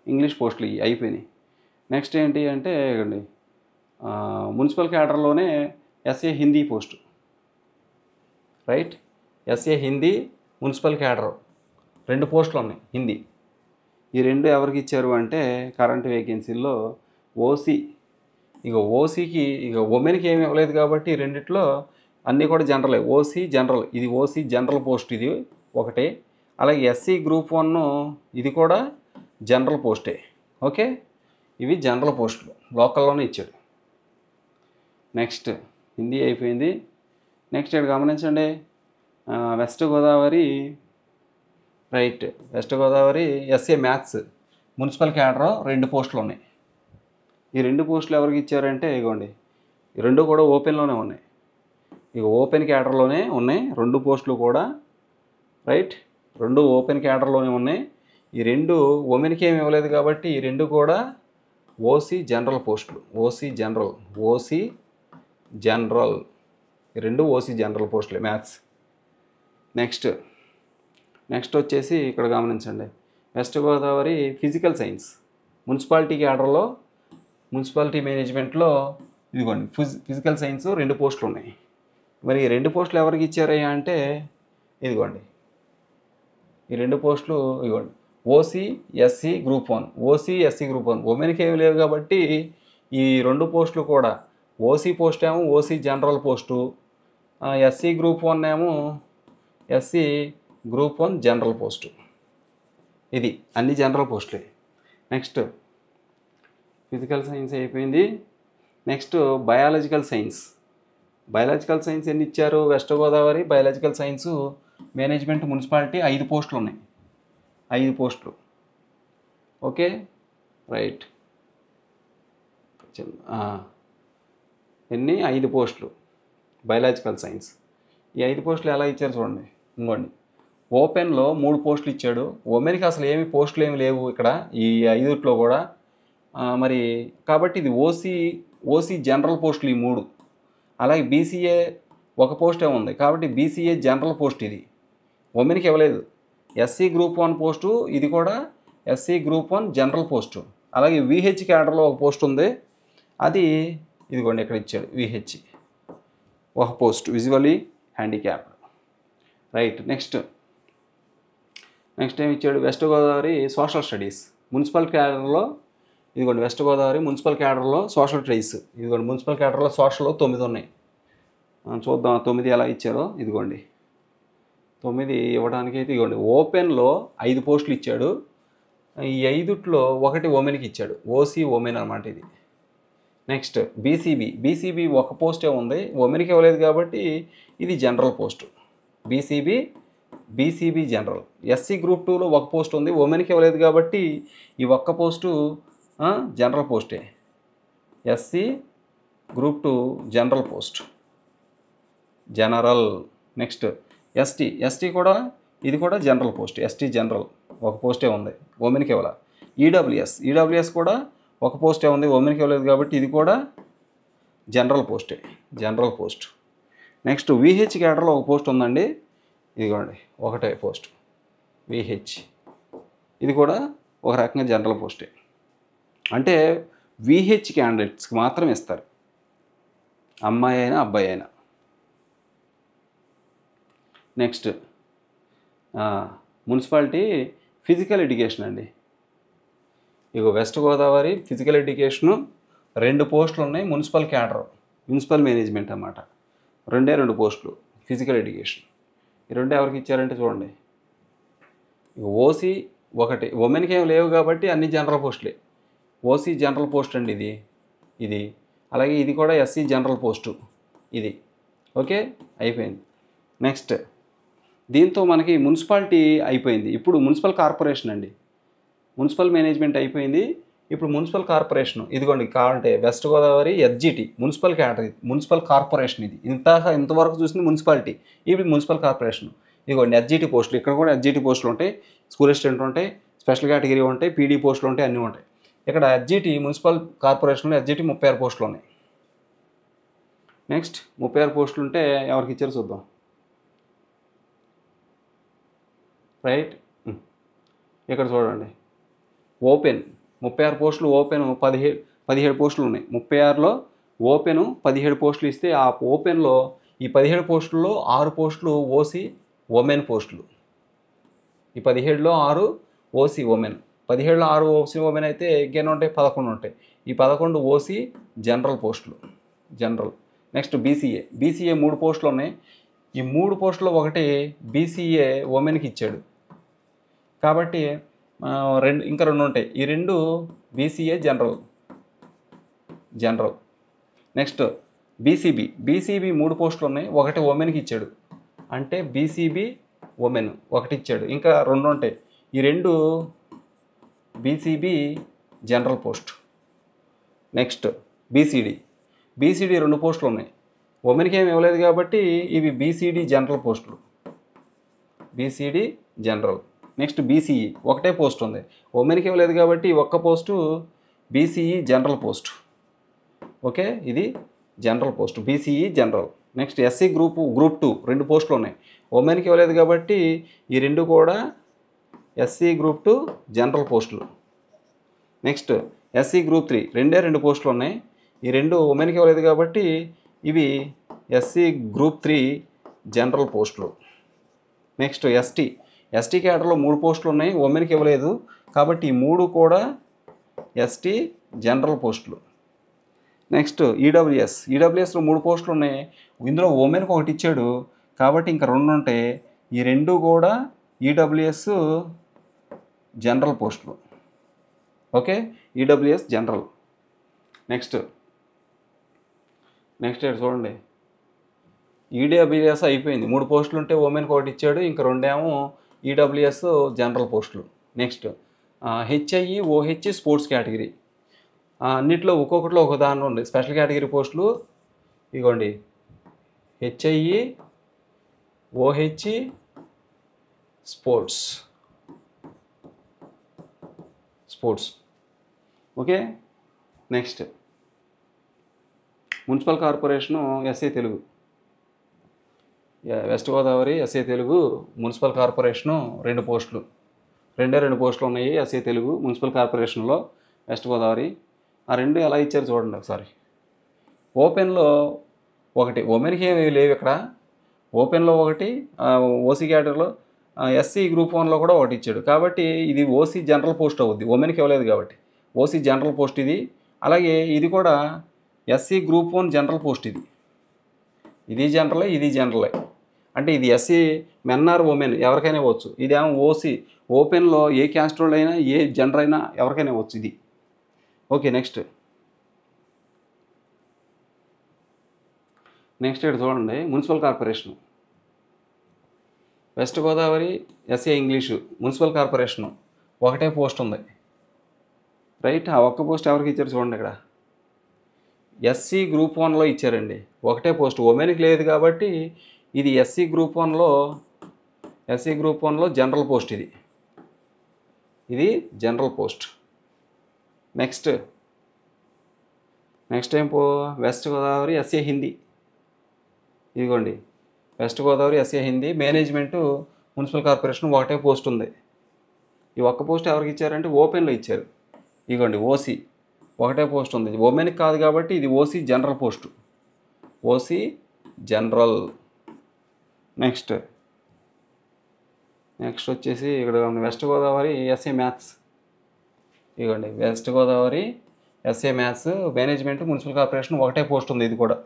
English పోస్టులు ఇవి అయిపోయినాయి. నెక్స్ట్ ఏంటి అంటే ఇవ్వండి, మున్సిపల్ క్యాడర్లోనే SA Hindi post, right. SA Hindi municipal cadre 2 పోస్టులు ఉన్నాయి హిందీ. ఈ 2 ఎవరికి ఇచ్చారు అంటే కరెంట్ వేకెన్సీల్లో ఓసీ. ఇక ఓసీకి ఇక ఉమెన్కి ఏమి ఇవ్వలేదు కాబట్టి రెండిట్లో అన్నీ కూడా జనరలే, ఓసీ జనరల్. ఇది ఓసీ జనరల్ పోస్ట్, ఇది ఒకటే. అలాగే ఎస్సీ గ్రూప్ 1 ఇది కూడా జనరల్ పోస్టే. ఓకే, ఇవి జనరల్ పోస్టులు, లోకల్లోనే ఇచ్చాడు. నెక్స్ట్ హిందీ అయిపోయింది. నెక్స్ట్ ఇక్కడ గమనించండి, west Godavari, right, West Godavari SA maths municipal cadre 2 పోస్టులు ఉన్నాయి. ఈ 2 పోస్టులు ఎవరికి ఇచ్చారంటే ఇగోండి, ఈ 2 కూడా ఓపెన్లోనే ఉన్నాయి. ఇక ఓపెన్ క్యాడర్లోనే ఉన్నాయి 2 పోస్టులు కూడా, రైట్. 2 ఓపెన్ క్యాడర్లోనే ఉన్నాయి. ఈ 2 ఉమెన్కి ఏమి ఇవ్వలేదు కాబట్టి ఈ 2 కూడా ఓసీ జనరల్ పోస్టులు, ఓసీ జనరల్ ఈ 2 ఓసీ జనరల్ పోస్టులే మ్యాథ్స్. నెక్స్ట్ వచ్చేసి ఇక్కడ గమనించండి, west Godavari physical science municipality క్యాడర్లో, మున్సిపాలిటీ మేనేజ్మెంట్లో ఇదిగోండి ఫిజికల్ సైన్స్ 2 పోస్టులు ఉన్నాయి. మరి ఈ 2 పోస్టులు ఎవరికి ఇచ్చారయ్యా అంటే ఇదిగోండి, ఈ 2 పోస్టులు ఇదిగోండి ఓసీ ఎస్సీ గ్రూప్ 1 ఉమెన్కి ఏమి లేవు కాబట్టి ఈ 2 పోస్టులు కూడా ఓసీ పోస్ట్ ఏమో OC general post, SC group 1 ఏమో ఎస్సీ గ్రూప్ 1 జనరల్ పోస్టు. ఇది అన్ని జనరల్ పోస్టులే. నెక్స్ట్ ఫిజికల్ సైన్స్ అయిపోయింది. Next biological science. Biological science ఎన్ని ఇచ్చారు? West Godavari biological science management municipality 5 పోస్టులు ఉన్నాయి. 5 పోస్టులు. Okay right. ఎన్ని? 5 పోస్టులు బయాలజికల్ సైన్స్. ఈ 5 పోస్టులు ఎలా ఇచ్చారు చూడండి. ఇంకోండి, ఓపెన్లో 3 పోస్టులు ఇచ్చాడు. ఉమెన్కి అసలు ఏమి పోస్టులు ఏమి లేవు ఇక్కడ ఈ 5లో కూడా. మరి కాబట్టి ఇది ఓసీ జనరల్ పోస్టులు ఈ 3. అలాగే బీసీఏ ఒక పోస్టే ఉంది కాబట్టి బీసీఏ జనరల్ పోస్ట్ ఇది, ఉమెన్కి ఇవ్వలేదు. ఎస్సీ గ్రూప్ 1 పోస్టు, ఇది కూడా ఎస్సీ గ్రూప్ 1 జనరల్ పోస్టు. అలాగే విహెచ్ క్యాడర్లో ఒక పోస్ట్ ఉంది, అది ఇదిగోండి ఇక్కడ ఇచ్చాడు. విహెచ్ ఒక post, visually handicapped. Right. Next ఏమి ఇచ్చాడు? West Godavari social studies municipal క్యాడర్లో, ఇదిగోండి వెస్ట్ గోదావరి మున్సిపల్ క్యాడర్లో సోషల్ స్టడీస్. ఇదిగోండి మున్సిపల్ క్యాడర్లో సోషల్ 9 ఉన్నాయి. చూద్దాం 9 ఎలా ఇచ్చారో. ఇదిగోండి 9 ఇవ్వడానికి అయితే ఇదిగోండి ఓపెన్లో 5 పోస్టులు ఇచ్చాడు. ఈ 5లో ఒకటి ఉమెన్కి ఇచ్చాడు. ఓసీ ఉమెన్ అన్నమాట ఇది. నెక్స్ట్ బీసీబీ ఒక పోస్టే ఉంది, ఉమెన్కి ఇవ్వలేదు కాబట్టి ఇది general post. BCB general. SC group 2లో ఒక పోస్ట్ ఉంది, ఉమెన్కి ఇవ్వలేదు కాబట్టి ఈ ఒక్క పోస్టు జనరల్ పోస్టే. SC group 2 general post, general. Next ST కూడా, ఇది కూడా జనరల్ పోస్ట్. ఎస్టీ జనరల్ ఒక పోస్టే ఉంది, ఉమెన్కి ఇవ్వాల. ఈడబ్ల్యూఎస్ కూడా ఒక పోస్టే ఉంది, ఉమెన్కి ఇవ్వలేదు కాబట్టి ఇది కూడా జనరల్ పోస్టే, జనరల్ పోస్ట్. నెక్స్ట్ విహెచ్ క్యాడర్లో ఒక పోస్ట్ ఉందండి, ఇదిగోండి ఒకటే పోస్ట్ విహెచ్. ఇది కూడా ఒక రకంగా జనరల్ పోస్టే. అంటే విహెచ్ క్యాండిడేట్స్కి మాత్రం ఇస్తారు, అమ్మాయి అయినా అబ్బాయి అయినా. నెక్స్ట్ మున్సిపాలిటీ ఫిజికల్ ఎడ్యుకేషన్ అండి. ఇగో వెస్ట్ గోదావరి ఫిజికల్ ఎడ్యుకేషను 2 పోస్టులు ఉన్నాయి. మున్సిపల్ క్యాడర్, మున్సిపల్ మేనేజ్మెంట్ అన్నమాట. 2 పోస్టులు ఫిజికల్ ఎడ్యుకేషన్. ఈ 2 ఎవరికి ఇచ్చారంటే చూడండి, ఇక ఓసీ ఒకటి, ఉమెన్కి ఏమి లేవు కాబట్టి అన్ని జనరల్ పోస్టులే. ఓసీ జనరల్ పోస్ట్ అండి ఇది. అలాగే ఇది కూడా ఎస్సీ జనరల్ పోస్టు ఇది. ఓకే అయిపోయింది. నెక్స్ట్ దీంతో మనకి మున్సిపాలిటీ అయిపోయింది. ఇప్పుడు మున్సిపల్ కార్పొరేషన్ అండి. మున్సిపల్ మేనేజ్మెంట్ అయిపోయింది. ఇప్పుడు మున్సిపల్ కార్పొరేషన్. ఇదిగోండి కావాలంటే west Godavari SGT municipal క్యాటరీ, municipal corporation ఇది. ఇంతవరకు చూసింది మున్సిపాలిటీ, ఇప్పుడు మున్సిపల్ కార్పొరేషన్. ఇదిగోండి ఎస్జిటి పోస్టులు. ఇక్కడ కూడా ఎస్జిటి పోస్టులు ఉంటాయి, స్కూల్ అసిస్టెంట్ ఉంటాయి, స్పెషల్ కేటగిరీ ఉంటాయి, పీడీ పోస్టులు ఉంటాయి, అన్నీ ఉంటాయి. ఇక్కడ ఎస్జిటి మున్సిపల్ కార్పొరేషన్లో ఎస్జిటి 36 పోస్టులు ఉన్నాయి. నెక్స్ట్ 36 పోస్టులు ఉంటే ఎవరికి ఇచ్చారు చూద్దాం. రైట్. ఇక్కడ చూడండి ఓపెన్ 36 పోస్టులు, ఓపెన్ 17 పోస్టులు ఉన్నాయి. 36లో ఓపెను 17 పోస్టులు ఇస్తే ఆ ఓపెన్లో ఈ 17 పోస్టుల్లో 6 పోస్టులు ఓసీ ఉమెన్ పోస్టులు. ఈ 17లో 6 ఓసీ ఉమెన్, 17లో 6 ఓసీ ఉమెన్ అయితే ఇంకేనా ఉంటాయి? 11 ఉంటాయి. ఈ 11 ఓసీ జనరల్ పోస్టులు, జనరల్. నెక్స్ట్ బీసీఏ 3 పోస్టులు ఉన్నాయి. ఈ 3 పోస్టులో ఒకటి బీసీఏ ఉమెన్కి ఇచ్చాడు కాబట్టి ఇంకా 2 ఉంటాయి. ఈ 2 బీసీఏ జనరల్. నెక్స్ట్ బీసీబీ 3 పోస్టులు ఉన్నాయి, ఒకటి ఉమెన్కి ఇచ్చాడు అంటే బీసీబీ ఉమెన్ ఒకటి ఇచ్చాడు. ఇంకా 2 ఉంటాయి. ఈ 2 BCB general post. Next BCD 2 పోస్టులు ఉన్నాయి, ఉమెన్కి ఏమి ఇవ్వలేదు కాబట్టి ఇవి బీసీడీ జనరల్ పోస్టులు, బీసీడీ జనరల్. నెక్స్ట్ బీసీఈ ఒకటే పోస్ట్ ఉంది, ఉమెన్కి ఇవ్వలేదు కాబట్టి ఒక్క post BCE general post. Okay ఇది general post, BCE general. Next SC group 2 2 పోస్టులు ఉన్నాయి, ఉమెన్కి ఇవ్వలేదు కాబట్టి ఈ 2 కూడా ఎస్సీ గ్రూప్ 2 జనరల్ పోస్టులు. నెక్స్ట్ ఎస్సీ గ్రూప్ 3 2 పోస్టులు ఉన్నాయి, ఈ 2 ఉమెన్కి ఇవ్వలేదు కాబట్టి ఇవి ఎస్సీ గ్రూప్ 3 జనరల్ పోస్టులు. నెక్స్ట్ ఎస్టీ క్యాడర్లో 3 పోస్టులు ఉన్నాయి, ఉమెన్కి ఇవ్వలేదు కాబట్టి ఈ 3 కూడా ఎస్టీ జనరల్ పోస్టులు. నెక్స్ట్ ఈడబ్ల్యూఎస్లో 3 పోస్టులు ఉన్నాయి, ఇందులో ఉమెన్కి ఒకటి ఇచ్చాడు కాబట్టి ఇంకా 2 ఉంటాయి, ఈ 2 కూడా ఈడబ్ల్యూఎస్ జనరల్ పోస్టులు. Okay, EWS general. నెక్స్ట్ ఇక్కడ చూడండి, ఈడబ్ల్యూఎస్ అయిపోయింది. 3 పోస్టులు ఉంటే ఉమెన్కి ఒకటి ఇచ్చాడు, ఇంకా 2 ఏమో ఈడబ్ల్యూఎస్ జనరల్ పోస్టులు. Next HIE OH sports category. అన్నిట్లో ఒక్కొక్కటిలో ఒక దానిలో ఉంది స్పెషల్ కేటగిరీ పోస్టులు. ఇగోండి, HIE OH sports. Okay. Next municipal corporation SA Telugu. West Godavari SA Telugu municipal corporation 2 పోస్టులు. 2 పోస్టులు ఉన్నాయి ఎస్ఏ తెలుగు మున్సిపల్ కార్పొరేషన్లో వెస్ట్ గోదావరి. ఆ 2 ఎలా ఇచ్చారు చూడండి ఒకసారి. ఓపెన్లో ఒకటి, ఉమెన్కి ఏమి లేవు ఇక్కడ. ఓపెన్లో ఒకటి, ఓసీ కేటగిరీలో ఎస్సీ గ్రూప్ 1లో కూడా ఒకటి ఇచ్చాడు. కాబట్టి ఇది ఓసీ జనరల్ పోస్ట్ అవుద్ది, ఉమెన్కి ఇవ్వలేదు కాబట్టి ఓసీ జనరల్ పోస్ట్ ఇది. అలాగే ఇది కూడా ఎస్సీ గ్రూప్ 1 జనరల్ పోస్ట్. ఇది జనరలే, ఇది జనరలే. అంటే ఇది ఎస్సీ మెన్ ఆర్ ఉమెన్ ఎవరికైనా ఇవ్వచ్చు. ఇదేమో ఓసీ ఓపెన్లో ఏ క్యాస్ట్ అయినా ఏ జెండర్ అయినా ఎవరికైనా ఇవ్వచ్చు ఇది. ఓకే. నెక్స్ట్ ఇక్కడ చూడండి, municipal corporation West Godavari SA English municipal corporation ఒకటే పోస్ట్ ఉంది. రైట్, ఆ ఒక్క పోస్ట్ ఎవరికి ఇచ్చారు చూడండి ఇక్కడ. ఎస్సీ గ్రూప్ 1లో ఇచ్చారండి, ఒకటే పోస్ట్. ఉమెన్కి లేదు కాబట్టి ఇది ఎస్సీ గ్రూప్ 1లో జనరల్ పోస్ట్. ఇది జనరల్ పోస్ట్. నెక్స్ట్ ఏం వెస్ట్ గోదావరి ఎస్ఏ హిందీ. ఇదిగోండి, west Godavari SA Hindi management municipal corporation ఒకటే పోస్ట్ ఉంది. ఈ ఒక్క పోస్ట్ ఎవరికి ఇచ్చారంటే ఓపెన్లో ఇచ్చారు. ఇదిగోండి, ఓసీ ఒకటే పోస్ట్ ఉంది, ఉమెన్కి కాదు కాబట్టి ఇది OC general post. OC general. Next వచ్చేసి ఇక్కడ వెస్ట్ గోదావరి ఎస్ఏ మ్యాథ్స్. ఇదిగోండి, west Godavari SA maths management municipal corporation ఒకటే పోస్ట్ ఉంది. ఇది కూడా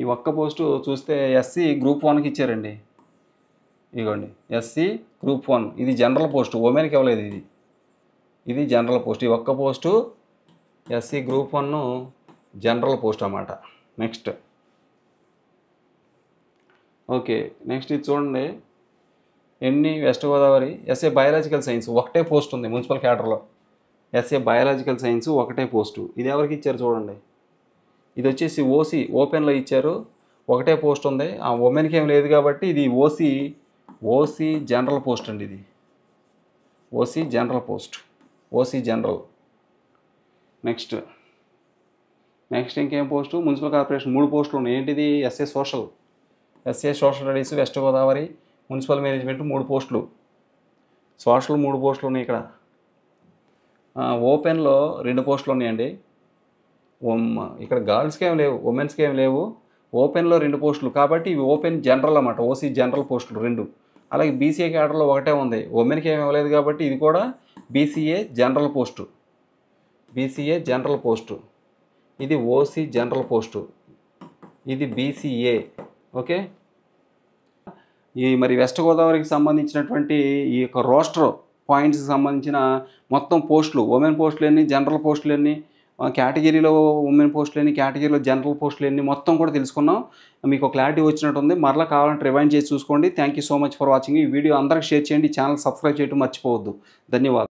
ఈ ఒక్క పోస్టు చూస్తే ఎస్సీ గ్రూప్ 1కి ఇచ్చారండి. ఇదిగోండి, ఎస్సీ గ్రూప్ 1 ఇది జనరల్ పోస్టు, ఉమెన్కి ఇవ్వలేదు. ఇది జనరల్ పోస్ట్. ఈ ఒక్క post SC group 1 general post అన్నమాట. Next okay. నెక్స్ట్ ఇది చూడండి, west Godavari SA biological science ఒకటే పోస్ట్ ఉంది మున్సిపల్ క్యాడర్లో. ఎస్ఏ బయాలజికల్ సైన్స్ ఒకటే పోస్టు. ఇది ఎవరికి ఇచ్చారు చూడండి. ఇది వచ్చేసి ఓసీ ఓపెన్లో ఇచ్చారు, ఒకటే పోస్ట్ ఉంది. ఆ ఉమెన్కి ఏం లేదు కాబట్టి ఇది ఓసీ జనరల్ పోస్ట్ అండి. ఇది OC general post, OC general. Next ఇంకేం పోస్టు, మున్సిపల్ కార్పొరేషన్ 3 పోస్టులు ఉన్నాయి. ఏంటిది? SA social studies West Godavari municipal management 3 పోస్టులు. సోషల్ 3 పోస్టులు ఉన్నాయి ఇక్కడ. ఓపెన్లో 2 పోస్టులు ఉన్నాయండి. ఇక్కడ గర్ల్స్కి ఏం లేవు, ఉమెన్స్కి ఏం లేవు. ఓపెన్లో 2 పోస్టులు కాబట్టి ఇవి ఓపెన్ జనరల్ అన్నమాట, ఓసీ జనరల్ పోస్టులు 2. అలాగే బీసీఏ క్యాడర్లో ఒకటే ఉంది, ఉమెన్కి ఏమి ఇవ్వలేదు కాబట్టి ఇది కూడా బీసీఏ జనరల్ పోస్టు. ఇది ఓసీ జనరల్ పోస్టు, ఇది బీసీఏ. ఓకే. మరి వెస్ట్ గోదావరికి సంబంధించినటువంటి ఈ యొక్క రోస్టర్ పాయింట్స్కి సంబంధించిన మొత్తం పోస్టులు, ఉమెన్ పోస్టులు ఎన్ని, జనరల్ పోస్టులు ఎన్ని, కేటగిరీలో ఉమెన్ పోస్టులు ఎన్ని, కేటగిరీలో జనరల్ పోస్టులు ఎన్ని, మొత్తం కూడా తెలుసుకున్నాం. మీకు క్లారిటీ వచ్చినట్టుంది. మరలా కావాలంటే రివైండ్ చేసి చూసుకోండి. Thank you so much for watching. ఈ వీడియో అందరికి షేర్ చేయండి. ఛానల్ సబ్స్క్రైబ్ చేయడం మర్చిపోవద్దు. ధన్యవాదాలు.